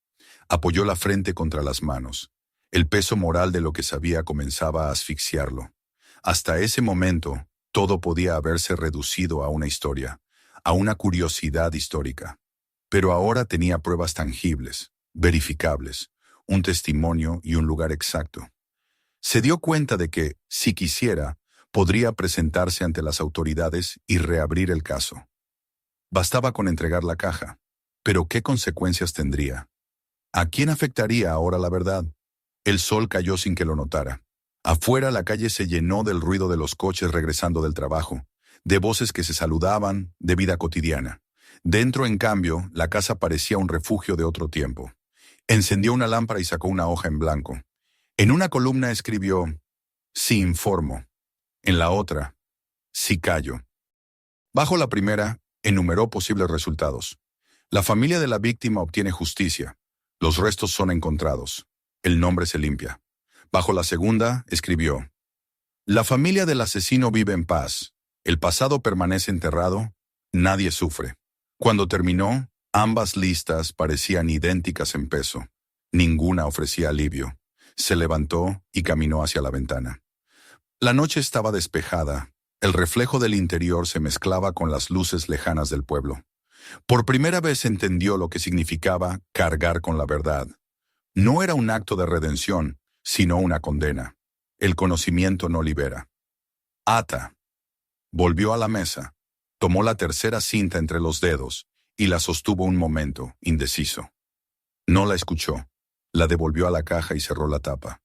Apoyó la frente contra las manos. El peso moral de lo que sabía comenzaba a asfixiarlo. Hasta ese momento, todo podía haberse reducido a una historia, a una curiosidad histórica. Pero ahora tenía pruebas tangibles, verificables, un testimonio y un lugar exacto. Se dio cuenta de que, si quisiera, podría presentarse ante las autoridades y reabrir el caso. Bastaba con entregar la caja. Pero ¿qué consecuencias tendría? ¿A quién afectaría ahora la verdad? El sol cayó sin que lo notara. Afuera la calle se llenó del ruido de los coches regresando del trabajo, de voces que se saludaban, de vida cotidiana. Dentro, en cambio, la casa parecía un refugio de otro tiempo. Encendió una lámpara y sacó una hoja en blanco. En una columna escribió: sí informo. En la otra: sí callo. Bajo la primera, enumeró posibles resultados. La familia de la víctima obtiene justicia. Los restos son encontrados. El nombre se limpia. Bajo la segunda, escribió: la familia del asesino vive en paz. El pasado permanece enterrado. Nadie sufre. Cuando terminó, ambas listas parecían idénticas en peso. Ninguna ofrecía alivio. Se levantó y caminó hacia la ventana. La noche estaba despejada. El reflejo del interior se mezclaba con las luces lejanas del pueblo. Por primera vez entendió lo que significaba cargar con la verdad. No era un acto de redención, sino una condena. El conocimiento no libera. Ata. Volvió a la mesa, tomó la tercera cinta entre los dedos y la sostuvo un momento, indeciso. No la escuchó. La devolvió a la caja y cerró la tapa.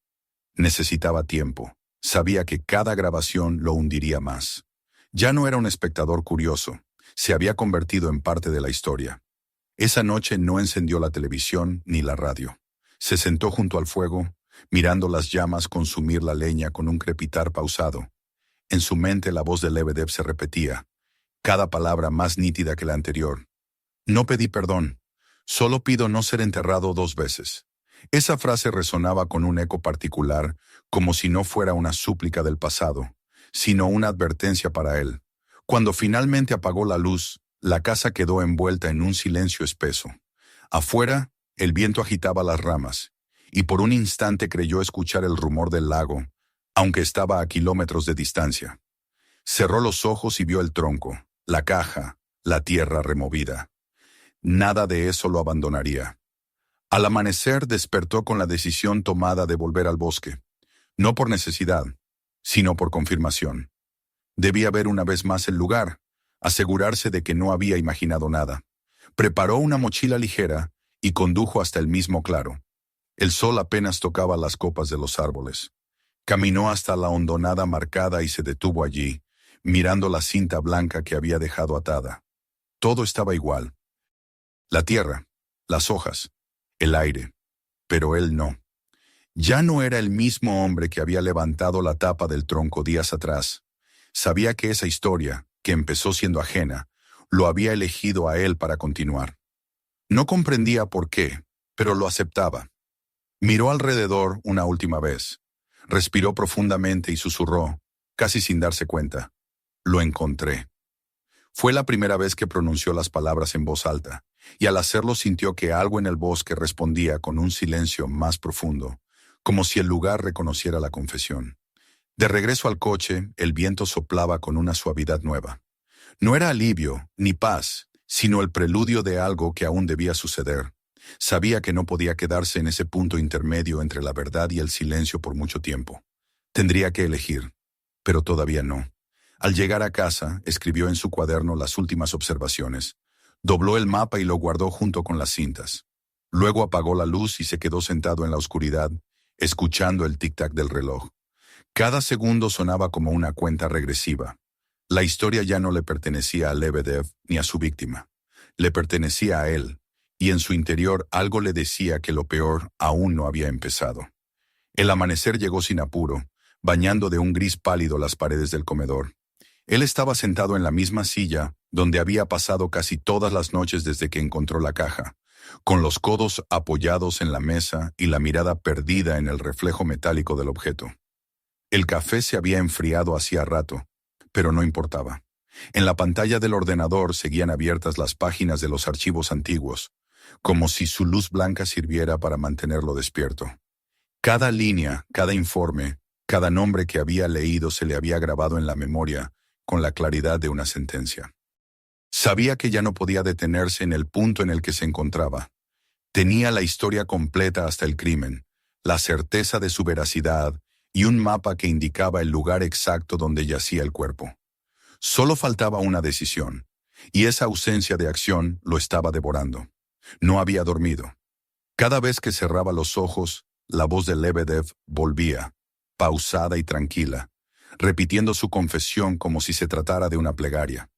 Necesitaba tiempo. Sabía que cada grabación lo hundiría más. Ya no era un espectador curioso. Se había convertido en parte de la historia. Esa noche no encendió la televisión ni la radio. Se sentó junto al fuego, mirando las llamas consumir la leña con un crepitar pausado. En su mente la voz de Lebedev se repetía, cada palabra más nítida que la anterior. No pedí perdón, solo pido no ser enterrado 2 veces. Esa frase resonaba con un eco particular, como si no fuera una súplica del pasado, sino una advertencia para él. Cuando finalmente apagó la luz, la casa quedó envuelta en un silencio espeso. Afuera, el viento agitaba las ramas, y por un instante creyó escuchar el rumor del lago, aunque estaba a kilómetros de distancia. Cerró los ojos y vio el tronco, la caja, la tierra removida. Nada de eso lo abandonaría. Al amanecer despertó con la decisión tomada de volver al bosque, no por necesidad, sino por confirmación. Debía ver una vez más el lugar, asegurarse de que no había imaginado nada. Preparó una mochila ligera y condujo hasta el mismo claro. El sol apenas tocaba las copas de los árboles. Caminó hasta la hondonada marcada y se detuvo allí, mirando la cinta blanca que había dejado atada. Todo estaba igual. La tierra, las hojas, el aire, pero él no. Ya no era el mismo hombre que había levantado la tapa del tronco días atrás. Sabía que esa historia, que empezó siendo ajena, lo había elegido a él para continuar. No comprendía por qué, pero lo aceptaba. Miró alrededor una última vez. Respiró profundamente y susurró, casi sin darse cuenta. Lo encontré. Fue la primera vez que pronunció las palabras en voz alta, y al hacerlo sintió que algo en el bosque respondía con un silencio más profundo, como si el lugar reconociera la confesión. De regreso al coche, el viento soplaba con una suavidad nueva. No era alivio, ni paz, sino el preludio de algo que aún debía suceder. Sabía que no podía quedarse en ese punto intermedio entre la verdad y el silencio por mucho tiempo. Tendría que elegir, pero todavía no. Al llegar a casa, escribió en su cuaderno las últimas observaciones. Dobló el mapa y lo guardó junto con las cintas. Luego apagó la luz y se quedó sentado en la oscuridad, escuchando el tic-tac del reloj. Cada segundo sonaba como una cuenta regresiva. La historia ya no le pertenecía a Lebedev ni a su víctima. Le pertenecía a él, y en su interior algo le decía que lo peor aún no había empezado. El amanecer llegó sin apuro, bañando de un gris pálido las paredes del comedor. Él estaba sentado en la misma silla donde había pasado casi todas las noches desde que encontró la caja, con los codos apoyados en la mesa y la mirada perdida en el reflejo metálico del objeto. El café se había enfriado hacía rato, pero no importaba. En la pantalla del ordenador seguían abiertas las páginas de los archivos antiguos, como si su luz blanca sirviera para mantenerlo despierto. Cada línea, cada informe, cada nombre que había leído se le había grabado en la memoria con la claridad de una sentencia. Sabía que ya no podía detenerse en el punto en el que se encontraba. Tenía la historia completa hasta el crimen, la certeza de su veracidad y un mapa que indicaba el lugar exacto donde yacía el cuerpo. Solo faltaba una decisión, y esa ausencia de acción lo estaba devorando. No había dormido. Cada vez que cerraba los ojos, la voz de Lebedev volvía, pausada y tranquila, repitiendo su confesión como si se tratara de una plegaria.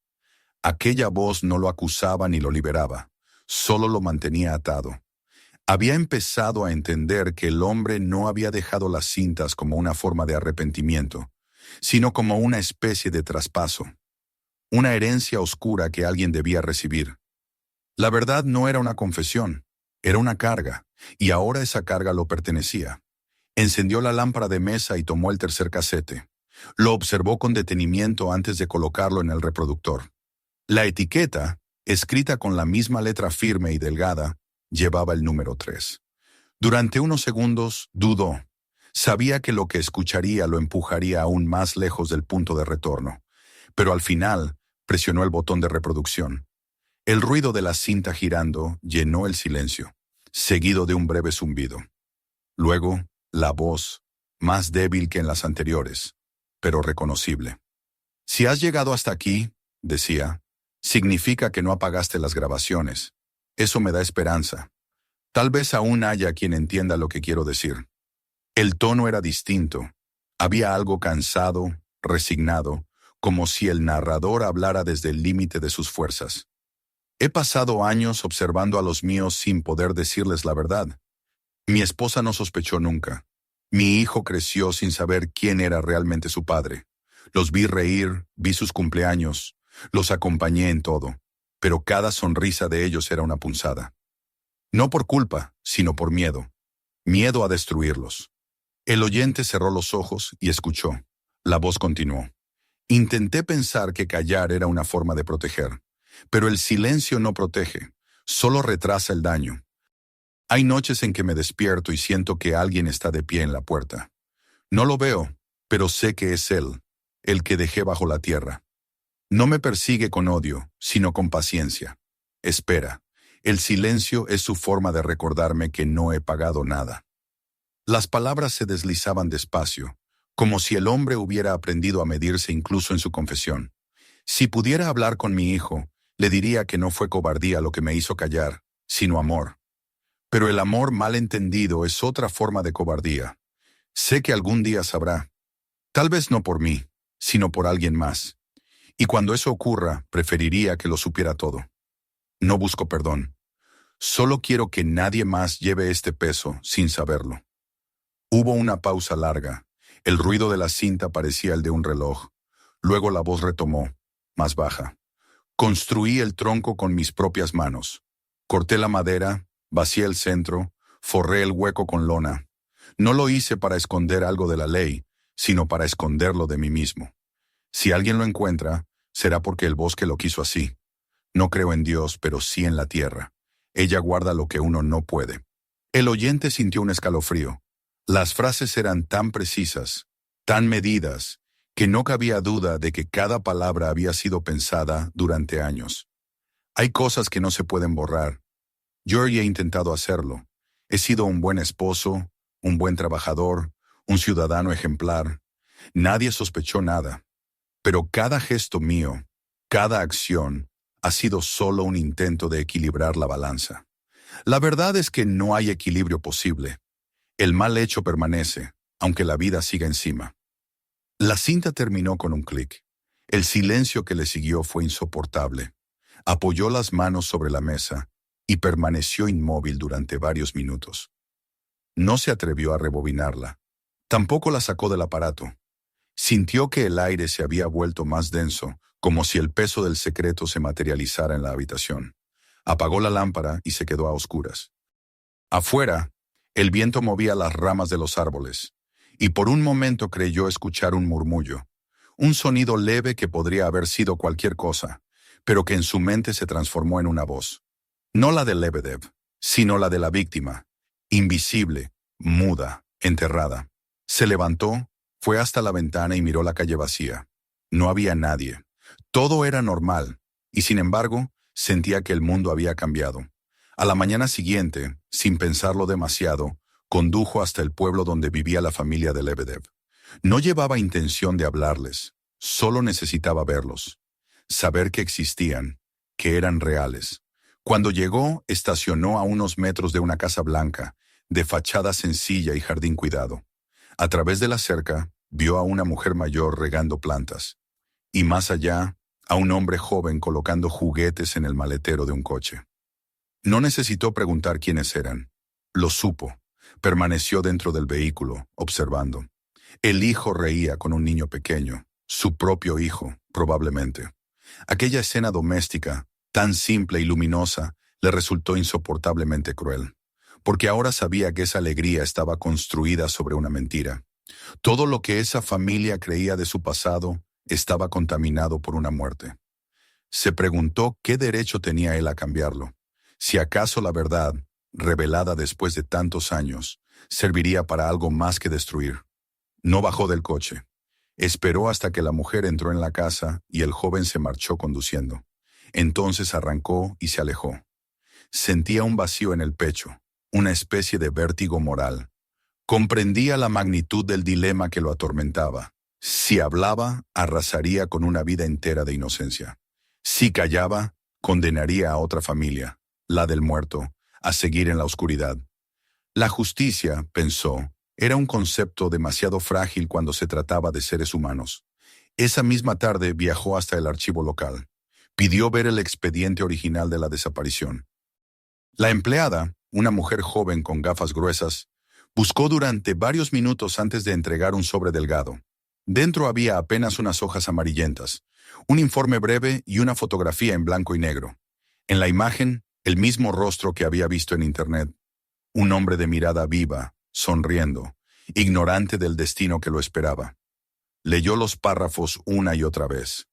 Aquella voz no lo acusaba ni lo liberaba, solo lo mantenía atado. Había empezado a entender que el hombre no había dejado las cintas como una forma de arrepentimiento, sino como una especie de traspaso, una herencia oscura que alguien debía recibir. La verdad no era una confesión, era una carga, y ahora esa carga lo pertenecía. Encendió la lámpara de mesa y tomó el tercer casete. Lo observó con detenimiento antes de colocarlo en el reproductor. La etiqueta, escrita con la misma letra firme y delgada, llevaba el número 3. Durante unos segundos dudó. Sabía que lo que escucharía lo empujaría aún más lejos del punto de retorno, pero al final presionó el botón de reproducción. El ruido de la cinta girando llenó el silencio, seguido de un breve zumbido. Luego, la voz, más débil que en las anteriores, pero reconocible. Si has llegado hasta aquí, decía, significa que no apagaste las grabaciones. Eso me da esperanza. Tal vez aún haya quien entienda lo que quiero decir. El tono era distinto. Había algo cansado, resignado, como si el narrador hablara desde el límite de sus fuerzas. He pasado años observando a los míos sin poder decirles la verdad. Mi esposa no sospechó nunca. Mi hijo creció sin saber quién era realmente su padre. Los vi reír, vi sus cumpleaños, los acompañé en todo, pero cada sonrisa de ellos era una punzada. No por culpa, sino por miedo. Miedo a destruirlos. El oyente cerró los ojos y escuchó. La voz continuó. Intenté pensar que callar era una forma de proteger, pero el silencio no protege, solo retrasa el daño. Hay noches en que me despierto y siento que alguien está de pie en la puerta. No lo veo, pero sé que es él, el que dejé bajo la tierra. No me persigue con odio, sino con paciencia. Espera. El silencio es su forma de recordarme que no he pagado nada. Las palabras se deslizaban despacio, como si el hombre hubiera aprendido a medirse incluso en su confesión. Si pudiera hablar con mi hijo, le diría que no fue cobardía lo que me hizo callar, sino amor. Pero el amor mal entendido es otra forma de cobardía. Sé que algún día sabrá. Tal vez no por mí, sino por alguien más. Y cuando eso ocurra, preferiría que lo supiera todo. No busco perdón. Solo quiero que nadie más lleve este peso sin saberlo. Hubo una pausa larga. El ruido de la cinta parecía el de un reloj. Luego la voz retomó, más baja. Construí el tronco con mis propias manos. Corté la madera, vacié el centro, forré el hueco con lona. No lo hice para esconder algo de la ley, sino para esconderlo de mí mismo. Si alguien lo encuentra, será porque el bosque lo quiso así. No creo en Dios, pero sí en la tierra. Ella guarda lo que uno no puede. El oyente sintió un escalofrío. Las frases eran tan precisas, tan medidas, que no cabía duda de que cada palabra había sido pensada durante años. Hay cosas que no se pueden borrar. Yo he intentado hacerlo. He sido un buen esposo, un buen trabajador, un ciudadano ejemplar. Nadie sospechó nada. Pero cada gesto mío, cada acción, ha sido solo un intento de equilibrar la balanza. La verdad es que no hay equilibrio posible. El mal hecho permanece, aunque la vida siga encima. La cinta terminó con un clic. El silencio que le siguió fue insoportable. Apoyó las manos sobre la mesa y permaneció inmóvil durante varios minutos. No se atrevió a rebobinarla. Tampoco la sacó del aparato. Sintió que el aire se había vuelto más denso, como si el peso del secreto se materializara en la habitación. Apagó la lámpara y se quedó a oscuras. Afuera, el viento movía las ramas de los árboles, y por un momento creyó escuchar un murmullo, un sonido leve que podría haber sido cualquier cosa, pero que en su mente se transformó en una voz. No la de Lebedev, sino la de la víctima, invisible, muda, enterrada. Se levantó, fue hasta la ventana y miró la calle vacía. No había nadie. Todo era normal, y sin embargo, sentía que el mundo había cambiado. A la mañana siguiente, sin pensarlo demasiado, condujo hasta el pueblo donde vivía la familia de Lebedev. No llevaba intención de hablarles, solo necesitaba verlos, saber que existían, que eran reales. Cuando llegó, estacionó a unos metros de una casa blanca, de fachada sencilla y jardín cuidado. A través de la cerca, vio a una mujer mayor regando plantas, y más allá, a un hombre joven colocando juguetes en el maletero de un coche. No necesitó preguntar quiénes eran. Lo supo. Permaneció dentro del vehículo, observando. El hijo reía con un niño pequeño, su propio hijo, probablemente. Aquella escena doméstica, tan simple y luminosa, le resultó insoportablemente cruel, porque ahora sabía que esa alegría estaba construida sobre una mentira. Todo lo que esa familia creía de su pasado estaba contaminado por una muerte. Se preguntó qué derecho tenía él a cambiarlo. Si acaso la verdad, revelada después de tantos años, serviría para algo más que destruir. No bajó del coche. Esperó hasta que la mujer entró en la casa y el joven se marchó conduciendo. Entonces arrancó y se alejó. Sentía un vacío en el pecho, una especie de vértigo moral. Comprendía la magnitud del dilema que lo atormentaba. Si hablaba, arrasaría con una vida entera de inocencia. Si callaba, condenaría a otra familia, la del muerto, a seguir en la oscuridad. La justicia, pensó, era un concepto demasiado frágil cuando se trataba de seres humanos. Esa misma tarde viajó hasta el archivo local. Pidió ver el expediente original de la desaparición. La empleada, una mujer joven con gafas gruesas, buscó durante varios minutos antes de entregar un sobre delgado. Dentro había apenas unas hojas amarillentas, un informe breve y una fotografía en blanco y negro. En la imagen, el mismo rostro que había visto en internet. Un hombre de mirada viva, sonriendo, ignorante del destino que lo esperaba. Leyó los párrafos una y otra vez.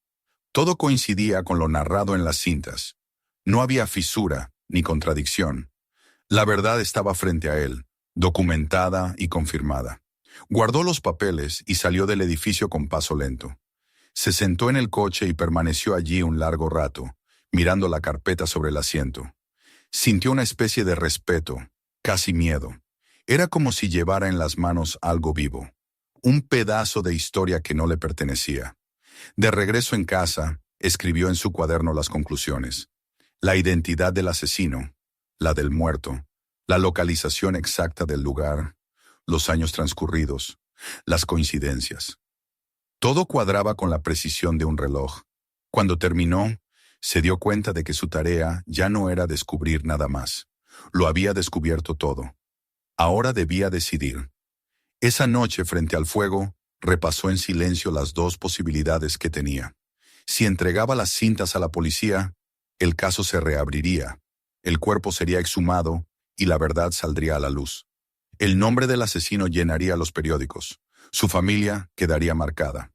Todo coincidía con lo narrado en las cintas. No había fisura ni contradicción. La verdad estaba frente a él, documentada y confirmada. Guardó los papeles y salió del edificio con paso lento. Se sentó en el coche y permaneció allí un largo rato, mirando la carpeta sobre el asiento. Sintió una especie de respeto, casi miedo. Era como si llevara en las manos algo vivo, un pedazo de historia que no le pertenecía. De regreso en casa, escribió en su cuaderno las conclusiones. La identidad del asesino, la del muerto, la localización exacta del lugar, los años transcurridos, las coincidencias. Todo cuadraba con la precisión de un reloj. Cuando terminó, se dio cuenta de que su tarea ya no era descubrir nada más. Lo había descubierto todo. Ahora debía decidir. Esa noche, frente al fuego, repasó en silencio las dos posibilidades que tenía. Si entregaba las cintas a la policía, el caso se reabriría, el cuerpo sería exhumado y la verdad saldría a la luz. El nombre del asesino llenaría los periódicos. Su familia quedaría marcada.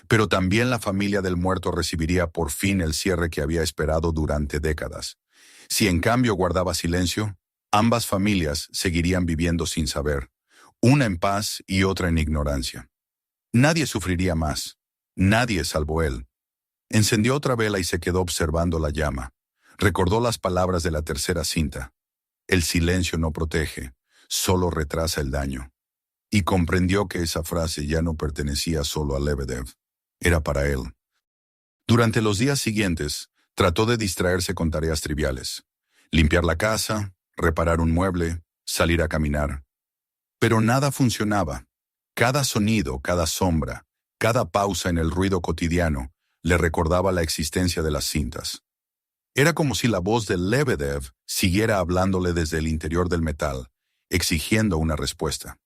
Pero también la familia del muerto recibiría por fin el cierre que había esperado durante décadas. Si en cambio guardaba silencio, ambas familias seguirían viviendo sin saber, una en paz y otra en ignorancia. Nadie sufriría más. Nadie salvo él. Encendió otra vela y se quedó observando la llama. Recordó las palabras de la tercera cinta. El silencio no protege, solo retrasa el daño. Y comprendió que esa frase ya no pertenecía solo a Lebedev. Era para él. Durante los días siguientes, trató de distraerse con tareas triviales. Limpiar la casa, reparar un mueble, salir a caminar. Pero nada funcionaba. Cada sonido, cada sombra, cada pausa en el ruido cotidiano le recordaba la existencia de las cintas. Era como si la voz de Lebedev siguiera hablándole desde el interior del metal, exigiendo una respuesta.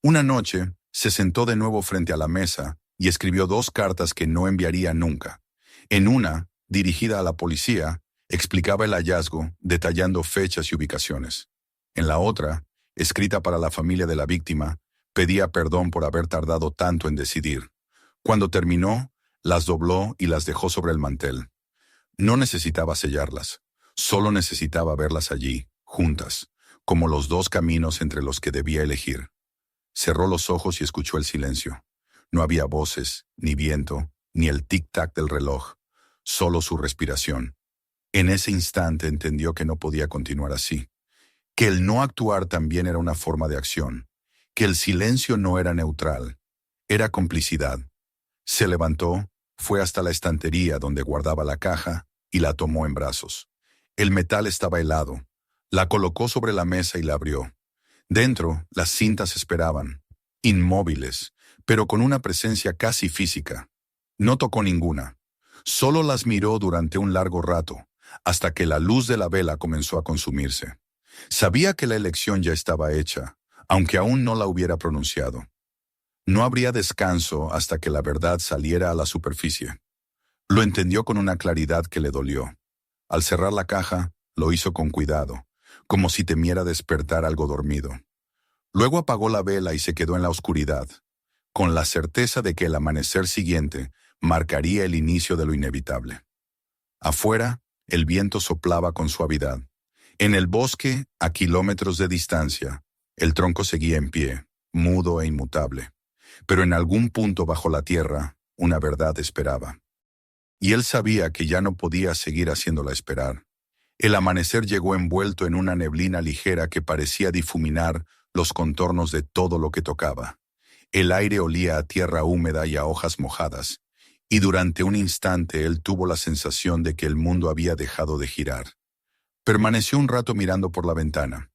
Una noche, se sentó de nuevo frente a la mesa y escribió 2 cartas que no enviaría nunca. En una, dirigida a la policía, explicaba el hallazgo, detallando fechas y ubicaciones. En la otra, escrita para la familia de la víctima, pedía perdón por haber tardado tanto en decidir. Cuando terminó, las dobló y las dejó sobre el mantel. No necesitaba sellarlas, solo necesitaba verlas allí, juntas, como los 2 caminos entre los que debía elegir. Cerró los ojos y escuchó el silencio. No había voces, ni viento, ni el tic-tac del reloj, solo su respiración. En ese instante entendió que no podía continuar así, que el no actuar también era una forma de acción, que el silencio no era neutral, era complicidad. Se levantó, fue hasta la estantería donde guardaba la caja y la tomó en brazos. El metal estaba helado. La colocó sobre la mesa y la abrió. Dentro, las cintas esperaban, inmóviles, pero con una presencia casi física. No tocó ninguna. Solo las miró durante un largo rato, hasta que la luz de la vela comenzó a consumirse. Sabía que la elección ya estaba hecha, aunque aún no la hubiera pronunciado. No habría descanso hasta que la verdad saliera a la superficie. Lo entendió con una claridad que le dolió. Al cerrar la caja, lo hizo con cuidado, como si temiera despertar algo dormido. Luego apagó la vela y se quedó en la oscuridad, con la certeza de que el amanecer siguiente marcaría el inicio de lo inevitable. Afuera, el viento soplaba con suavidad. En el bosque, a kilómetros de distancia, el tronco seguía en pie, mudo e inmutable. Pero en algún punto bajo la tierra, una verdad esperaba. Y él sabía que ya no podía seguir haciéndola esperar. El amanecer llegó envuelto en una neblina ligera que parecía difuminar los contornos de todo lo que tocaba. El aire olía a tierra húmeda y a hojas mojadas, y durante un instante él tuvo la sensación de que el mundo había dejado de girar. Permaneció un rato mirando por la ventana,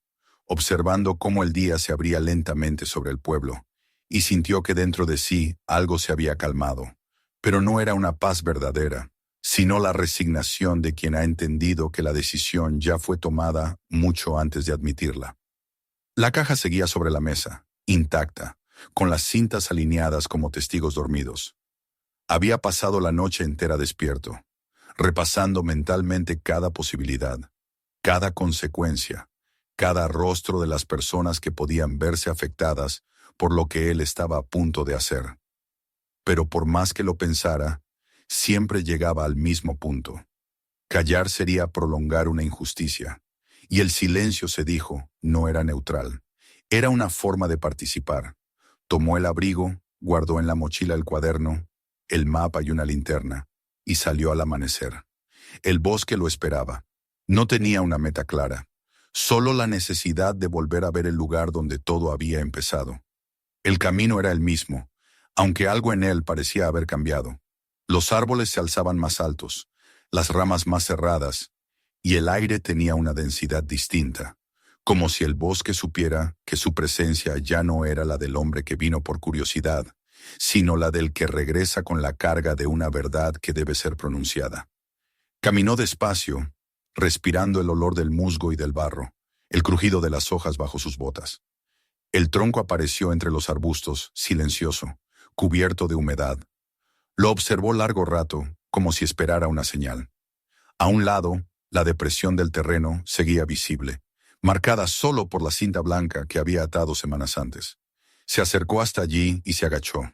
observando cómo el día se abría lentamente sobre el pueblo, y sintió que dentro de sí algo se había calmado, pero no era una paz verdadera, sino la resignación de quien ha entendido que la decisión ya fue tomada mucho antes de admitirla. La caja seguía sobre la mesa, intacta, con las cintas alineadas como testigos dormidos. Había pasado la noche entera despierto, repasando mentalmente cada posibilidad, cada consecuencia, cada rostro de las personas que podían verse afectadas por lo que él estaba a punto de hacer. Pero por más que lo pensara, siempre llegaba al mismo punto. Callar sería prolongar una injusticia, y el silencio, se dijo, no era neutral. Era una forma de participar. Tomó el abrigo, guardó en la mochila el cuaderno el mapa y una linterna, y salió al amanecer. El bosque lo esperaba. No tenía una meta clara, solo la necesidad de volver a ver el lugar donde todo había empezado. El camino era el mismo, aunque algo en él parecía haber cambiado. Los árboles se alzaban más altos, las ramas más cerradas, y el aire tenía una densidad distinta, como si el bosque supiera que su presencia ya no era la del hombre que vino por curiosidad, sino la del que regresa con la carga de una verdad que debe ser pronunciada. Caminó despacio, respirando el olor del musgo y del barro, el crujido de las hojas bajo sus botas. El tronco apareció entre los arbustos, silencioso, cubierto de humedad. Lo observó largo rato, como si esperara una señal. A un lado, la depresión del terreno seguía visible, marcada solo por la cinta blanca que había atado semanas antes. Se acercó hasta allí y se agachó.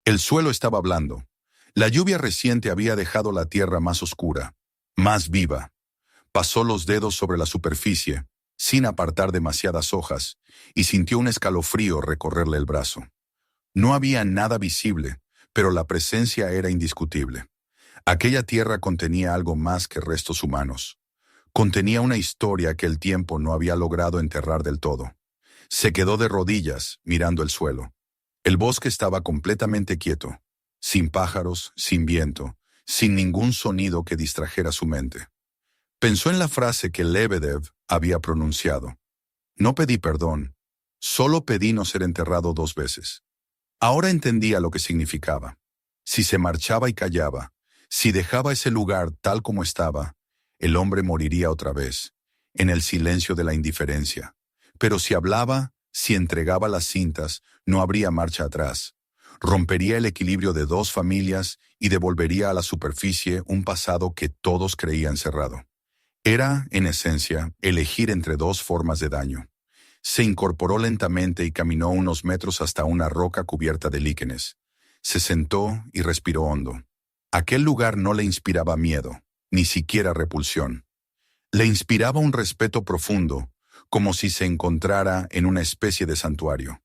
El suelo estaba blando. La lluvia reciente había dejado la tierra más oscura, más viva. Pasó los dedos sobre la superficie, sin apartar demasiadas hojas, y sintió un escalofrío recorrerle el brazo. No había nada visible, pero la presencia era indiscutible. Aquella tierra contenía algo más que restos humanos. Contenía una historia que el tiempo no había logrado enterrar del todo. Se quedó de rodillas, mirando el suelo. El bosque estaba completamente quieto, sin pájaros, sin viento, sin ningún sonido que distrajera su mente. Pensó en la frase que Lebedev había pronunciado. No pedí perdón, solo pedí no ser enterrado 2 veces. Ahora entendía lo que significaba. Si se marchaba y callaba, si dejaba ese lugar tal como estaba, el hombre moriría otra vez, en el silencio de la indiferencia. Pero si hablaba, si entregaba las cintas, no habría marcha atrás. Rompería el equilibrio de 2 familias y devolvería a la superficie un pasado que todos creían cerrado. Era, en esencia, elegir entre 2 formas de daño. Se incorporó lentamente y caminó unos metros hasta una roca cubierta de líquenes. Se sentó y respiró hondo. Aquel lugar no le inspiraba miedo, ni siquiera repulsión. Le inspiraba un respeto profundo, como si se encontrara en una especie de santuario.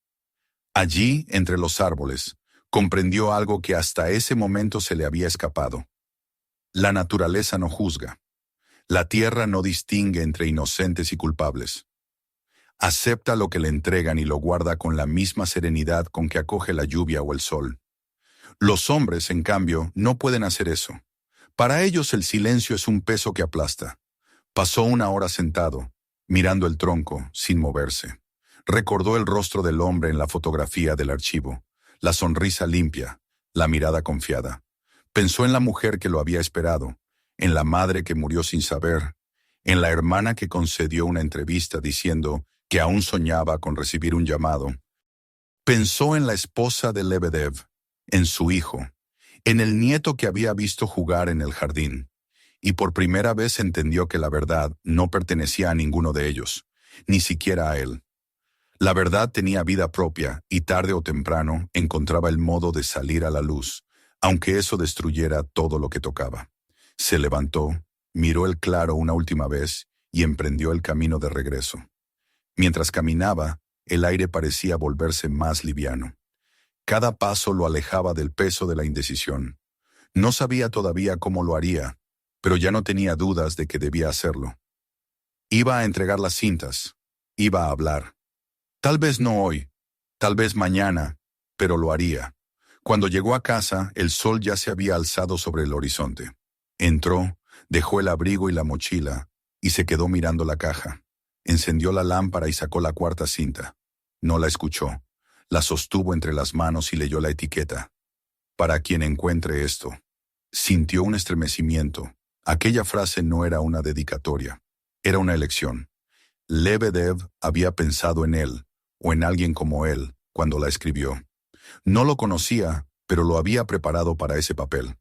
Allí, entre los árboles, comprendió algo que hasta ese momento se le había escapado. La naturaleza no juzga. La tierra no distingue entre inocentes y culpables. Acepta lo que le entregan y lo guarda con la misma serenidad con que acoge la lluvia o el sol. Los hombres, en cambio, no pueden hacer eso. Para ellos el silencio es un peso que aplasta. Pasó 1 hora sentado, mirando el tronco, sin moverse. Recordó el rostro del hombre en la fotografía del archivo, la sonrisa limpia, la mirada confiada. Pensó en la mujer que lo había esperado, en la madre que murió sin saber, en la hermana que concedió una entrevista diciendo que aún soñaba con recibir un llamado. Pensó en la esposa de Lebedev, en su hijo, en el nieto que había visto jugar en el jardín, y por primera vez entendió que la verdad no pertenecía a ninguno de ellos, ni siquiera a él. La verdad tenía vida propia y tarde o temprano encontraba el modo de salir a la luz, aunque eso destruyera todo lo que tocaba. Se levantó, miró el claro una última vez y emprendió el camino de regreso. Mientras caminaba, el aire parecía volverse más liviano. Cada paso lo alejaba del peso de la indecisión. No sabía todavía cómo lo haría, pero ya no tenía dudas de que debía hacerlo. Iba a entregar las cintas, iba a hablar. Tal vez no hoy, tal vez mañana, pero lo haría. Cuando llegó a casa, el sol ya se había alzado sobre el horizonte. Entró, dejó el abrigo y la mochila, y se quedó mirando la caja. Encendió la lámpara y sacó la 4ª cinta. No la escuchó. La sostuvo entre las manos y leyó la etiqueta. Para quien encuentre esto. Sintió un estremecimiento. Aquella frase no era una dedicatoria. Era una elección. Lebedev había pensado en él, o en alguien como él, cuando la escribió. No lo conocía, pero lo había preparado para ese papel.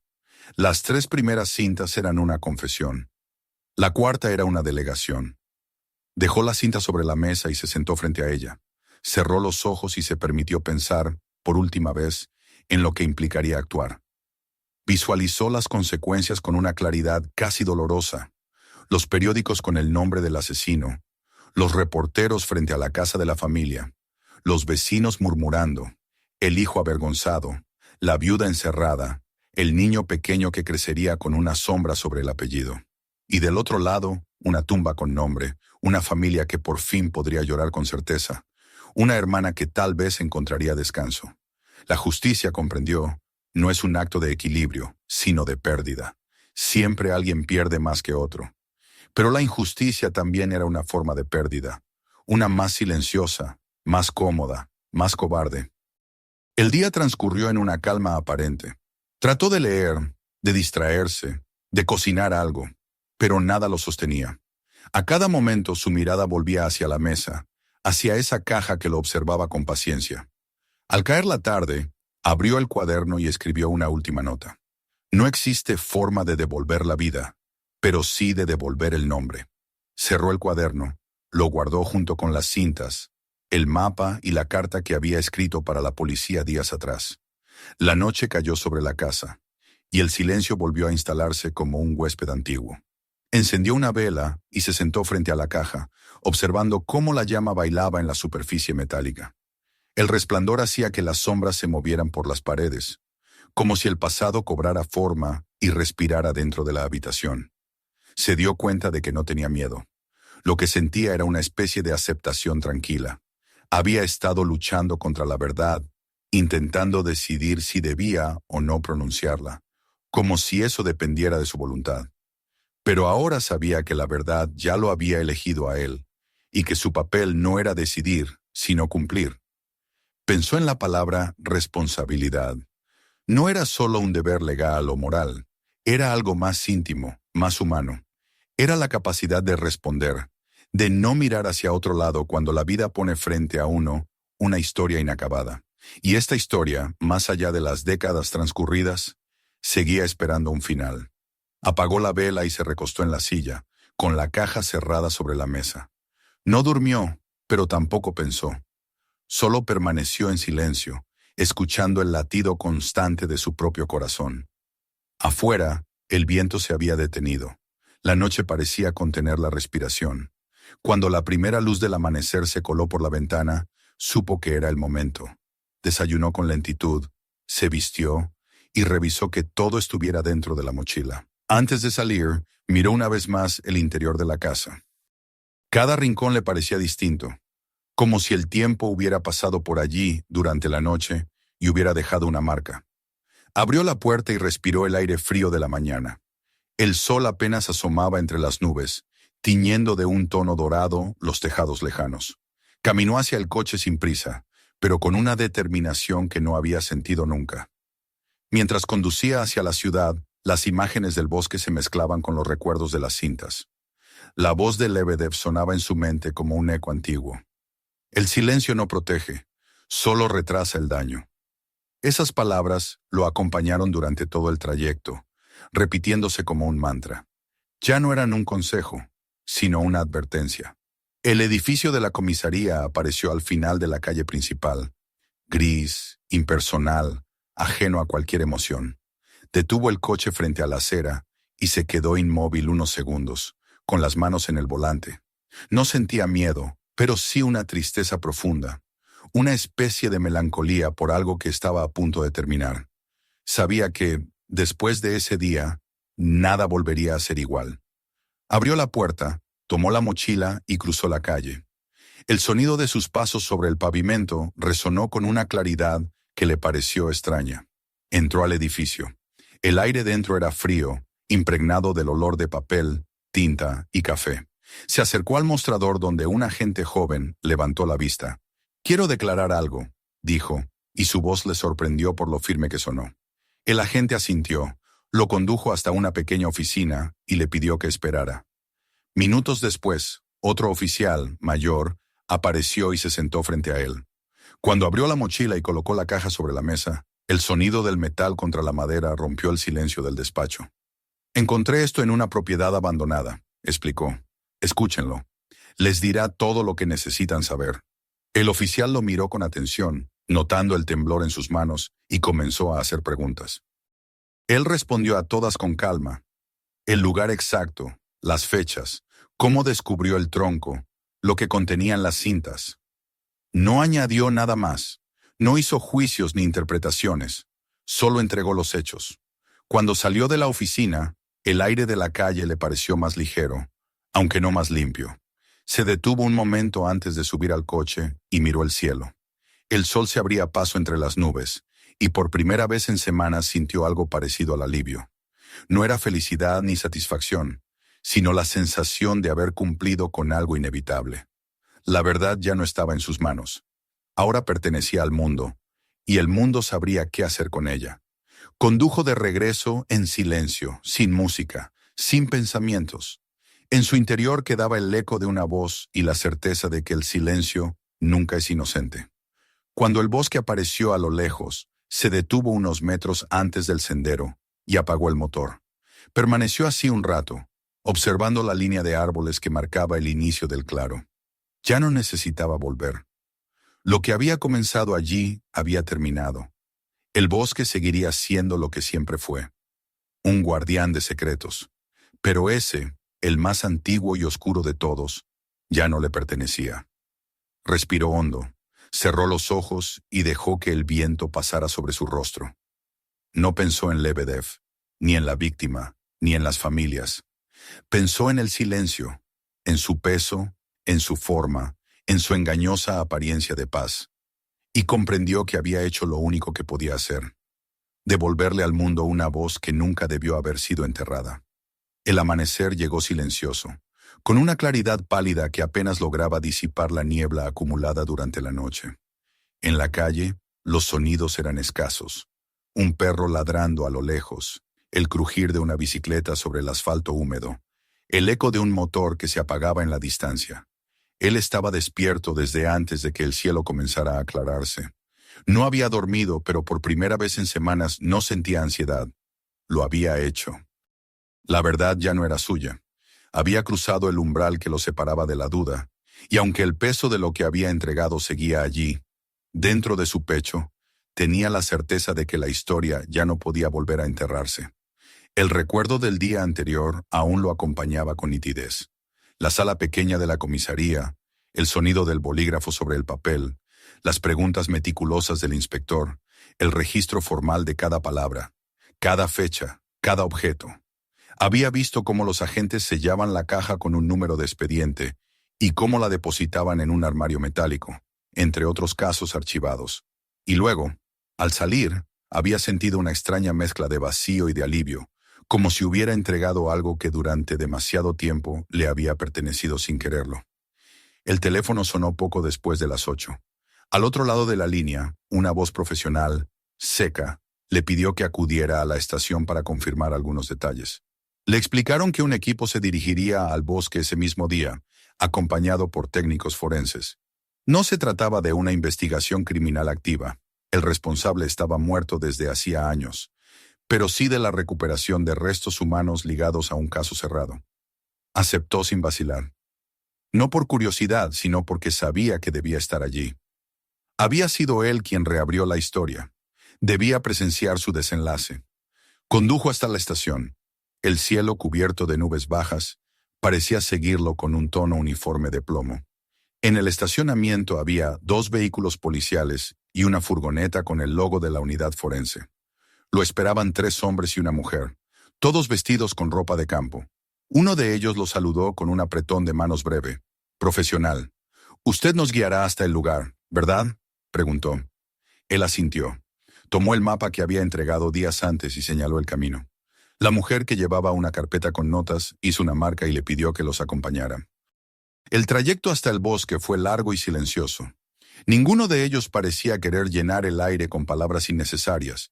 Las 3 primeras cintas eran una confesión. La 4ª era una delegación. Dejó la cinta sobre la mesa y se sentó frente a ella. Cerró los ojos y se permitió pensar, por última vez, en lo que implicaría actuar. Visualizó las consecuencias con una claridad casi dolorosa. Los periódicos con el nombre del asesino, los reporteros frente a la casa de la familia, los vecinos murmurando, el hijo avergonzado, la viuda encerrada, el niño pequeño que crecería con una sombra sobre el apellido. Y del otro lado, una tumba con nombre, una familia que por fin podría llorar con certeza, una hermana que tal vez encontraría descanso. La justicia comprendió, no es un acto de equilibrio, sino de pérdida. Siempre alguien pierde más que otro. Pero la injusticia también era una forma de pérdida, una más silenciosa, más cómoda, más cobarde. El día transcurrió en una calma aparente. Trató de leer, de distraerse, de cocinar algo, pero nada lo sostenía. A cada momento su mirada volvía hacia la mesa, hacia esa caja que lo observaba con paciencia. Al caer la tarde, abrió el cuaderno y escribió una última nota. No existe forma de devolver la vida, pero sí de devolver el nombre. Cerró el cuaderno, lo guardó junto con las cintas, el mapa y la carta que había escrito para la policía días atrás. La noche cayó sobre la casa, y el silencio volvió a instalarse como un huésped antiguo. Encendió una vela y se sentó frente a la caja, observando cómo la llama bailaba en la superficie metálica. El resplandor hacía que las sombras se movieran por las paredes, como si el pasado cobrara forma y respirara dentro de la habitación. Se dio cuenta de que no tenía miedo. Lo que sentía era una especie de aceptación tranquila. Había estado luchando contra la verdad, intentando decidir si debía o no pronunciarla, como si eso dependiera de su voluntad. Pero ahora sabía que la verdad ya lo había elegido a él, y que su papel no era decidir, sino cumplir. Pensó en la palabra responsabilidad. No era solo un deber legal o moral, era algo más íntimo, más humano. Era la capacidad de responder, de no mirar hacia otro lado cuando la vida pone frente a uno una historia inacabada. Y esta historia, más allá de las décadas transcurridas, seguía esperando un final. Apagó la vela y se recostó en la silla, con la caja cerrada sobre la mesa. No durmió, pero tampoco pensó. Solo permaneció en silencio, escuchando el latido constante de su propio corazón. Afuera, el viento se había detenido. La noche parecía contener la respiración. Cuando la primera luz del amanecer se coló por la ventana, supo que era el momento. Desayunó con lentitud, se vistió y revisó que todo estuviera dentro de la mochila. Antes de salir, miró una vez más el interior de la casa. Cada rincón le parecía distinto, como si el tiempo hubiera pasado por allí durante la noche y hubiera dejado una marca. Abrió la puerta y respiró el aire frío de la mañana. El sol apenas asomaba entre las nubes, tiñendo de un tono dorado los tejados lejanos. Caminó hacia el coche sin prisa, pero con una determinación que no había sentido nunca. Mientras conducía hacia la ciudad, las imágenes del bosque se mezclaban con los recuerdos de las cintas. La voz de Lebedev sonaba en su mente como un eco antiguo. El silencio no protege, solo retrasa el daño. Esas palabras lo acompañaron durante todo el trayecto, repitiéndose como un mantra. Ya no eran un consejo, sino una advertencia. El edificio de la comisaría apareció al final de la calle principal, gris, impersonal, ajeno a cualquier emoción. Detuvo el coche frente a la acera y se quedó inmóvil unos segundos, con las manos en el volante. No sentía miedo, pero sí una tristeza profunda, una especie de melancolía por algo que estaba a punto de terminar. Sabía que, después de ese día, nada volvería a ser igual. Abrió la puerta, tomó la mochila y cruzó la calle. El sonido de sus pasos sobre el pavimento resonó con una claridad que le pareció extraña. Entró al edificio. El aire dentro era frío, impregnado del olor de papel, tinta y café. Se acercó al mostrador donde un agente joven levantó la vista. «Quiero declarar algo», dijo, y su voz le sorprendió por lo firme que sonó. El agente asintió, lo condujo hasta una pequeña oficina y le pidió que esperara. Minutos después, otro oficial, mayor, apareció y se sentó frente a él. Cuando abrió la mochila y colocó la caja sobre la mesa, el sonido del metal contra la madera rompió el silencio del despacho. «Encontré esto en una propiedad abandonada», explicó. «Escúchenlo. Les dirá todo lo que necesitan saber». El oficial lo miró con atención, notando el temblor en sus manos, y comenzó a hacer preguntas. Él respondió a todas con calma. El lugar exacto, las fechas, cómo descubrió el tronco, lo que contenían las cintas. No añadió nada más. No hizo juicios ni interpretaciones. Solo entregó los hechos. Cuando salió de la oficina, el aire de la calle le pareció más ligero, aunque no más limpio. Se detuvo un momento antes de subir al coche y miró el cielo. El sol se abría paso entre las nubes, y por primera vez en semanas sintió algo parecido al alivio. No era felicidad ni satisfacción, sino la sensación de haber cumplido con algo inevitable. La verdad ya no estaba en sus manos. Ahora pertenecía al mundo, y el mundo sabría qué hacer con ella. Condujo de regreso en silencio, sin música, sin pensamientos. En su interior quedaba el eco de una voz y la certeza de que el silencio nunca es inocente. Cuando el bosque apareció a lo lejos, se detuvo unos metros antes del sendero y apagó el motor. Permaneció así un rato, observando la línea de árboles que marcaba el inicio del claro. Ya no necesitaba volver. Lo que había comenzado allí había terminado. El bosque seguiría siendo lo que siempre fue, un guardián de secretos. Pero ese, el más antiguo y oscuro de todos, ya no le pertenecía. Respiró hondo, cerró los ojos y dejó que el viento pasara sobre su rostro. No pensó en Lebedev, ni en la víctima, ni en las familias. Pensó en el silencio, en su peso, en su forma, en su engañosa apariencia de paz. Y comprendió que había hecho lo único que podía hacer: devolverle al mundo una voz que nunca debió haber sido enterrada. El amanecer llegó silencioso, con una claridad pálida que apenas lograba disipar la niebla acumulada durante la noche. En la calle, los sonidos eran escasos. Un perro ladrando a lo lejos, el crujir de una bicicleta sobre el asfalto húmedo, el eco de un motor que se apagaba en la distancia. Él estaba despierto desde antes de que el cielo comenzara a aclararse. No había dormido, pero por primera vez en semanas no sentía ansiedad. Lo había hecho. La verdad ya no era suya. Había cruzado el umbral que lo separaba de la duda, y aunque el peso de lo que había entregado seguía allí, dentro de su pecho, tenía la certeza de que la historia ya no podía volver a enterrarse. El recuerdo del día anterior aún lo acompañaba con nitidez. La sala pequeña de la comisaría, el sonido del bolígrafo sobre el papel, las preguntas meticulosas del inspector, el registro formal de cada palabra, cada fecha, cada objeto. Había visto cómo los agentes sellaban la caja con un número de expediente y cómo la depositaban en un armario metálico, entre otros casos archivados. Y luego, al salir, había sentido una extraña mezcla de vacío y de alivio, como si hubiera entregado algo que durante demasiado tiempo le había pertenecido sin quererlo. El teléfono sonó poco después de las 8. Al otro lado de la línea, una voz profesional, seca, le pidió que acudiera a la estación para confirmar algunos detalles. Le explicaron que un equipo se dirigiría al bosque ese mismo día, acompañado por técnicos forenses. No se trataba de una investigación criminal activa. El responsable estaba muerto desde hacía años, pero sí de la recuperación de restos humanos ligados a un caso cerrado. Aceptó sin vacilar. No por curiosidad, sino porque sabía que debía estar allí. Había sido él quien reabrió la historia. Debía presenciar su desenlace. Condujo hasta la estación. El cielo, cubierto de nubes bajas, parecía seguirlo con un tono uniforme de plomo. En el estacionamiento había 2 vehículos policiales y una furgoneta con el logo de la unidad forense. Lo esperaban 3 hombres y una mujer, todos vestidos con ropa de campo. Uno de ellos lo saludó con un apretón de manos breve. Profesional. «Usted nos guiará hasta el lugar, ¿verdad?», preguntó. Él asintió. Tomó el mapa que había entregado días antes y señaló el camino. La mujer, que llevaba una carpeta con notas, hizo una marca y le pidió que los acompañara. El trayecto hasta el bosque fue largo y silencioso. Ninguno de ellos parecía querer llenar el aire con palabras innecesarias.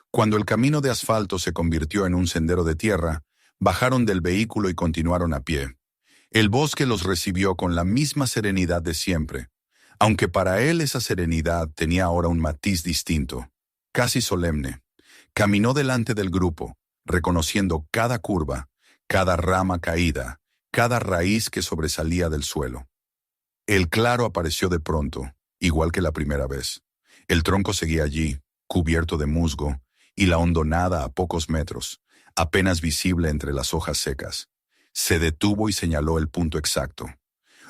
Cuando el camino de asfalto se convirtió en un sendero de tierra, bajaron del vehículo y continuaron a pie. El bosque los recibió con la misma serenidad de siempre, aunque para él esa serenidad tenía ahora un matiz distinto, casi solemne. Caminó delante del grupo, reconociendo cada curva, cada rama caída, cada raíz que sobresalía del suelo. El claro apareció de pronto, igual que la primera vez. El tronco seguía allí, cubierto de musgo, y la hondonada a pocos metros, apenas visible entre las hojas secas. Se detuvo y señaló el punto exacto.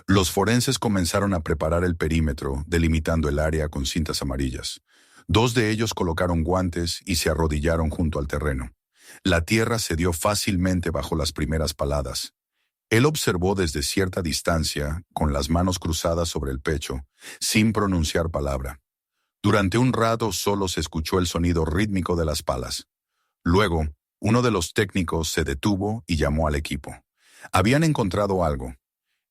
Los forenses comenzaron a preparar el perímetro, delimitando el área con cintas amarillas. 2 de ellos colocaron guantes y se arrodillaron junto al terreno. La tierra cedió fácilmente bajo las primeras paladas. Él observó desde cierta distancia, con las manos cruzadas sobre el pecho, sin pronunciar palabra. Durante un rato solo se escuchó el sonido rítmico de las palas. Luego, uno de los técnicos se detuvo y llamó al equipo. Habían encontrado algo.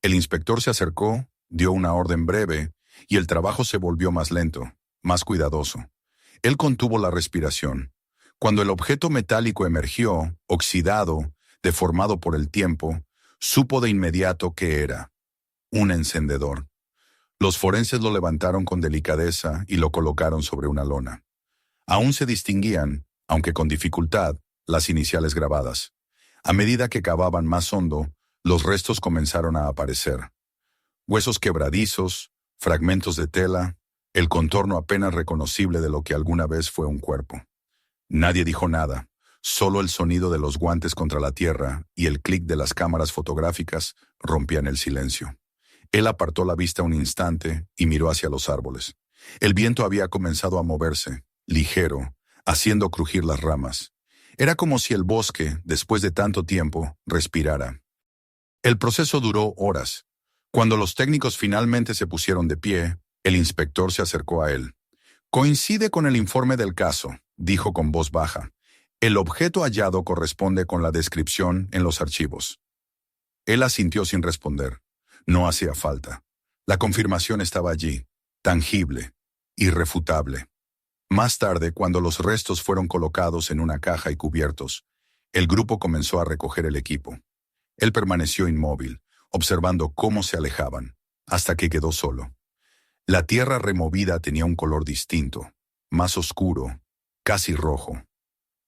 El inspector se acercó, dio una orden breve, y el trabajo se volvió más lento, más cuidadoso. Él contuvo la respiración. Cuando el objeto metálico emergió, oxidado, deformado por el tiempo, supo de inmediato que era un encendedor. Los forenses lo levantaron con delicadeza y lo colocaron sobre una lona. Aún se distinguían, aunque con dificultad, las iniciales grabadas. A medida que cavaban más hondo, los restos comenzaron a aparecer. Huesos quebradizos, fragmentos de tela, el contorno apenas reconocible de lo que alguna vez fue un cuerpo. Nadie dijo nada, solo el sonido de los guantes contra la tierra y el clic de las cámaras fotográficas rompían el silencio. Él apartó la vista un instante y miró hacia los árboles. El viento había comenzado a moverse, ligero, haciendo crujir las ramas. Era como si el bosque, después de tanto tiempo, respirara. El proceso duró horas. Cuando los técnicos finalmente se pusieron de pie, el inspector se acercó a él. «Coincide con el informe del caso», dijo con voz baja. «El objeto hallado corresponde con la descripción en los archivos». Él asintió sin responder. No hacía falta. La confirmación estaba allí, tangible, irrefutable. Más tarde, cuando los restos fueron colocados en una caja y cubiertos, el grupo comenzó a recoger el equipo. Él permaneció inmóvil, observando cómo se alejaban, hasta que quedó solo. La tierra removida tenía un color distinto, más oscuro, casi rojo.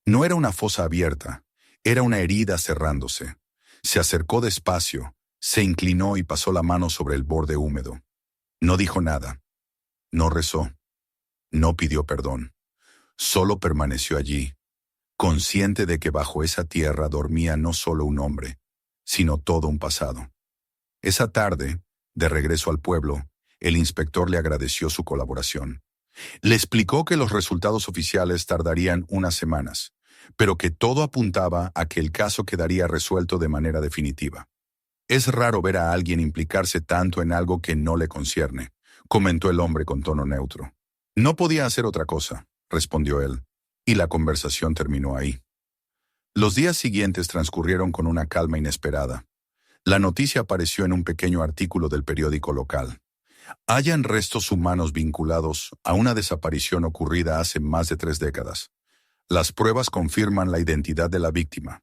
No era una fosa abierta, era una herida cerrándose. Se acercó despacio, se inclinó y pasó la mano sobre el borde húmedo. No dijo nada. No rezó. No pidió perdón. Solo permaneció allí, consciente de que bajo esa tierra dormía no solo un hombre, sino todo un pasado. Esa tarde, de regreso al pueblo, el inspector le agradeció su colaboración. Le explicó que los resultados oficiales tardarían unas semanas, pero que todo apuntaba a que el caso quedaría resuelto de manera definitiva. «Es raro ver a alguien implicarse tanto en algo que no le concierne», comentó el hombre con tono neutro. «No podía hacer otra cosa», respondió él, y la conversación terminó ahí. Los días siguientes transcurrieron con una calma inesperada. La noticia apareció en un pequeño artículo del periódico local. Hallan restos humanos vinculados a una desaparición ocurrida hace más de 3 décadas. Las pruebas confirman la identidad de la víctima.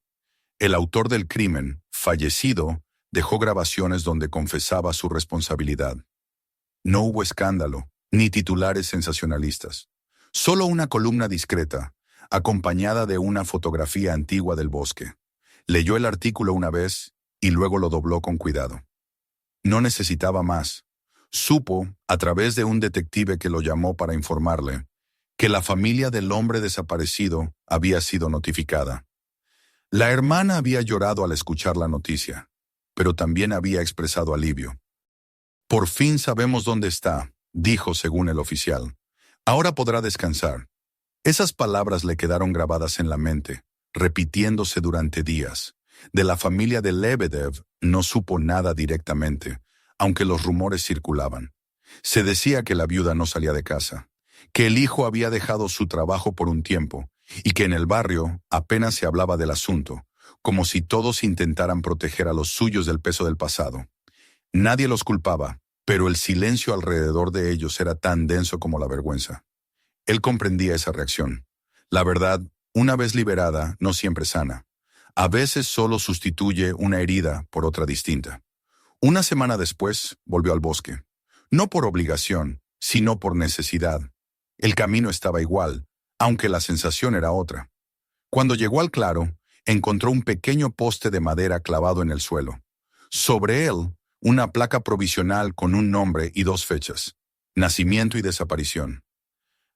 El autor del crimen, fallecido, dejó grabaciones donde confesaba su responsabilidad. No hubo escándalo, ni titulares sensacionalistas. Solo una columna discreta, acompañada de una fotografía antigua del bosque. Leyó el artículo una vez y luego lo dobló con cuidado. No necesitaba más. Supo, a través de un detective que lo llamó para informarle, que la familia del hombre desaparecido había sido notificada. La hermana había llorado al escuchar la noticia, pero también había expresado alivio. «Por fin sabemos dónde está», dijo según el oficial. «Ahora podrá descansar». Esas palabras le quedaron grabadas en la mente, repitiéndose durante días. De la familia de Lebedev no supo nada directamente, aunque los rumores circulaban. Se decía que la viuda no salía de casa, que el hijo había dejado su trabajo por un tiempo y que en el barrio apenas se hablaba del asunto, como si todos intentaran proteger a los suyos del peso del pasado. Nadie los culpaba, pero el silencio alrededor de ellos era tan denso como la vergüenza. Él comprendía esa reacción. La verdad, una vez liberada, no siempre sana. A veces solo sustituye una herida por otra distinta. Una semana después, volvió al bosque. No por obligación, sino por necesidad. El camino estaba igual, aunque la sensación era otra. Cuando llegó al claro, encontró un pequeño poste de madera clavado en el suelo. Sobre él, una placa provisional con un nombre y 2 fechas: nacimiento y desaparición.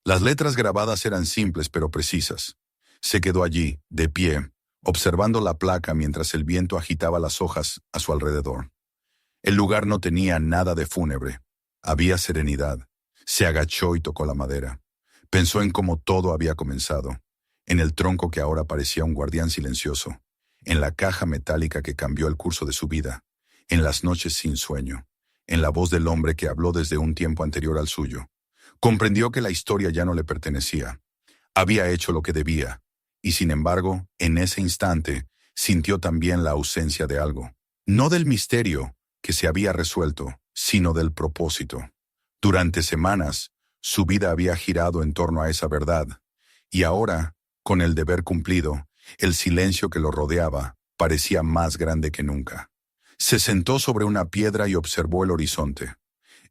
Las letras grabadas eran simples pero precisas. Se quedó allí, de pie, observando la placa mientras el viento agitaba las hojas a su alrededor. El lugar no tenía nada de fúnebre. Había serenidad. Se agachó y tocó la madera. Pensó en cómo todo había comenzado, en el tronco que ahora parecía un guardián silencioso, en la caja metálica que cambió el curso de su vida, en las noches sin sueño, en la voz del hombre que habló desde un tiempo anterior al suyo. Comprendió que la historia ya no le pertenecía. Había hecho lo que debía, y sin embargo, en ese instante, sintió también la ausencia de algo. No del misterio que se había resuelto, sino del propósito. Durante semanas, su vida había girado en torno a esa verdad, y ahora, con el deber cumplido, el silencio que lo rodeaba parecía más grande que nunca. Se sentó sobre una piedra y observó el horizonte.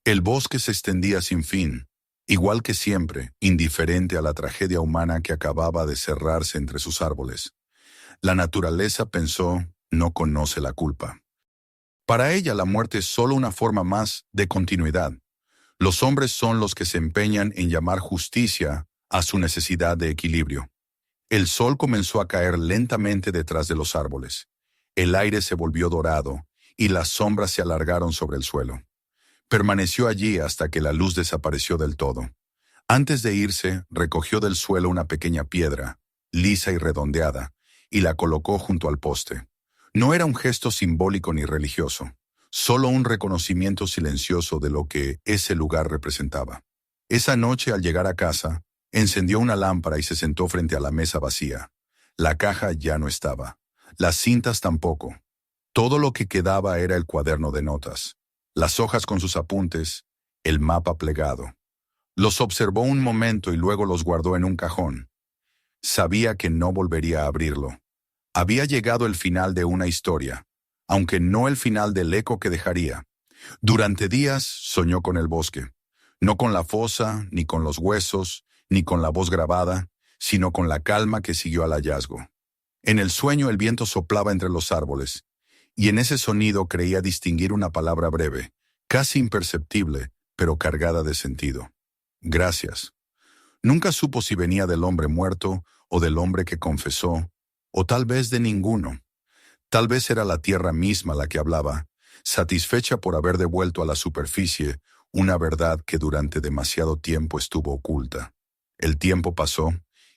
El bosque se extendía sin fin, igual que siempre, indiferente a la tragedia humana que acababa de cerrarse entre sus árboles. La naturaleza, pensó, no conoce la culpa. Para ella la muerte es solo una forma más de continuidad. Los hombres son los que se empeñan en llamar justicia a su necesidad de equilibrio. El sol comenzó a caer lentamente detrás de los árboles. El aire se volvió dorado y las sombras se alargaron sobre el suelo. Permaneció allí hasta que la luz desapareció del todo. Antes de irse, recogió del suelo una pequeña piedra, lisa y redondeada, y la colocó junto al poste. No era un gesto simbólico ni religioso, solo un reconocimiento silencioso de lo que ese lugar representaba. Esa noche, al llegar a casa, encendió una lámpara y se sentó frente a la mesa vacía. La caja ya no estaba. Las cintas tampoco. Todo lo que quedaba era el cuaderno de notas, las hojas con sus apuntes, el mapa plegado. Los observó un momento y luego los guardó en un cajón. Sabía que no volvería a abrirlo. Había llegado el final de una historia, aunque no el final del eco que dejaría. Durante días soñó con el bosque, no con la fosa, ni con los huesos, ni con la voz grabada, sino con la calma que siguió al hallazgo. En el sueño el viento soplaba entre los árboles, y en ese sonido creía distinguir una palabra breve, casi imperceptible, pero cargada de sentido. Gracias. Nunca supo si venía del hombre muerto o del hombre que confesó, o tal vez de ninguno. Tal vez era la tierra misma la que hablaba, satisfecha por haber devuelto a la superficie una verdad que durante demasiado tiempo estuvo oculta. El tiempo pasó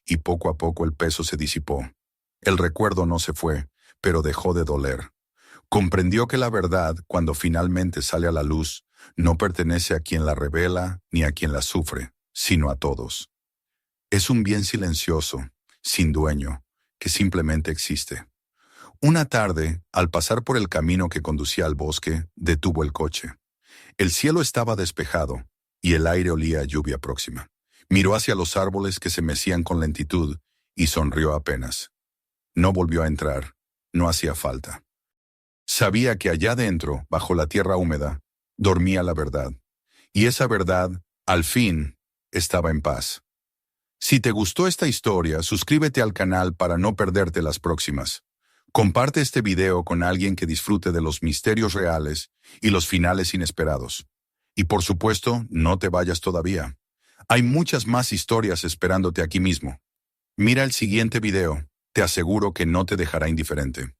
y poco a poco el peso se disipó. El recuerdo no se fue, pero dejó de doler. Comprendió que la verdad, cuando finalmente sale a la luz, no pertenece a quien la revela ni a quien la sufre, sino a todos. Es un bien silencioso, sin dueño, que simplemente existe. Una tarde, al pasar por el camino que conducía al bosque, detuvo el coche. El cielo estaba despejado y el aire olía a lluvia próxima. Miró hacia los árboles que se mecían con lentitud y sonrió apenas. No volvió a entrar, no hacía falta. Sabía que allá dentro, bajo la tierra húmeda, dormía la verdad. Y esa verdad, al fin, estaba en paz. Si te gustó esta historia, suscríbete al canal para no perderte las próximas. Comparte este video con alguien que disfrute de los misterios reales y los finales inesperados. Y por supuesto, no te vayas todavía. Hay muchas más historias esperándote aquí mismo. Mira el siguiente video, te aseguro que no te dejará indiferente.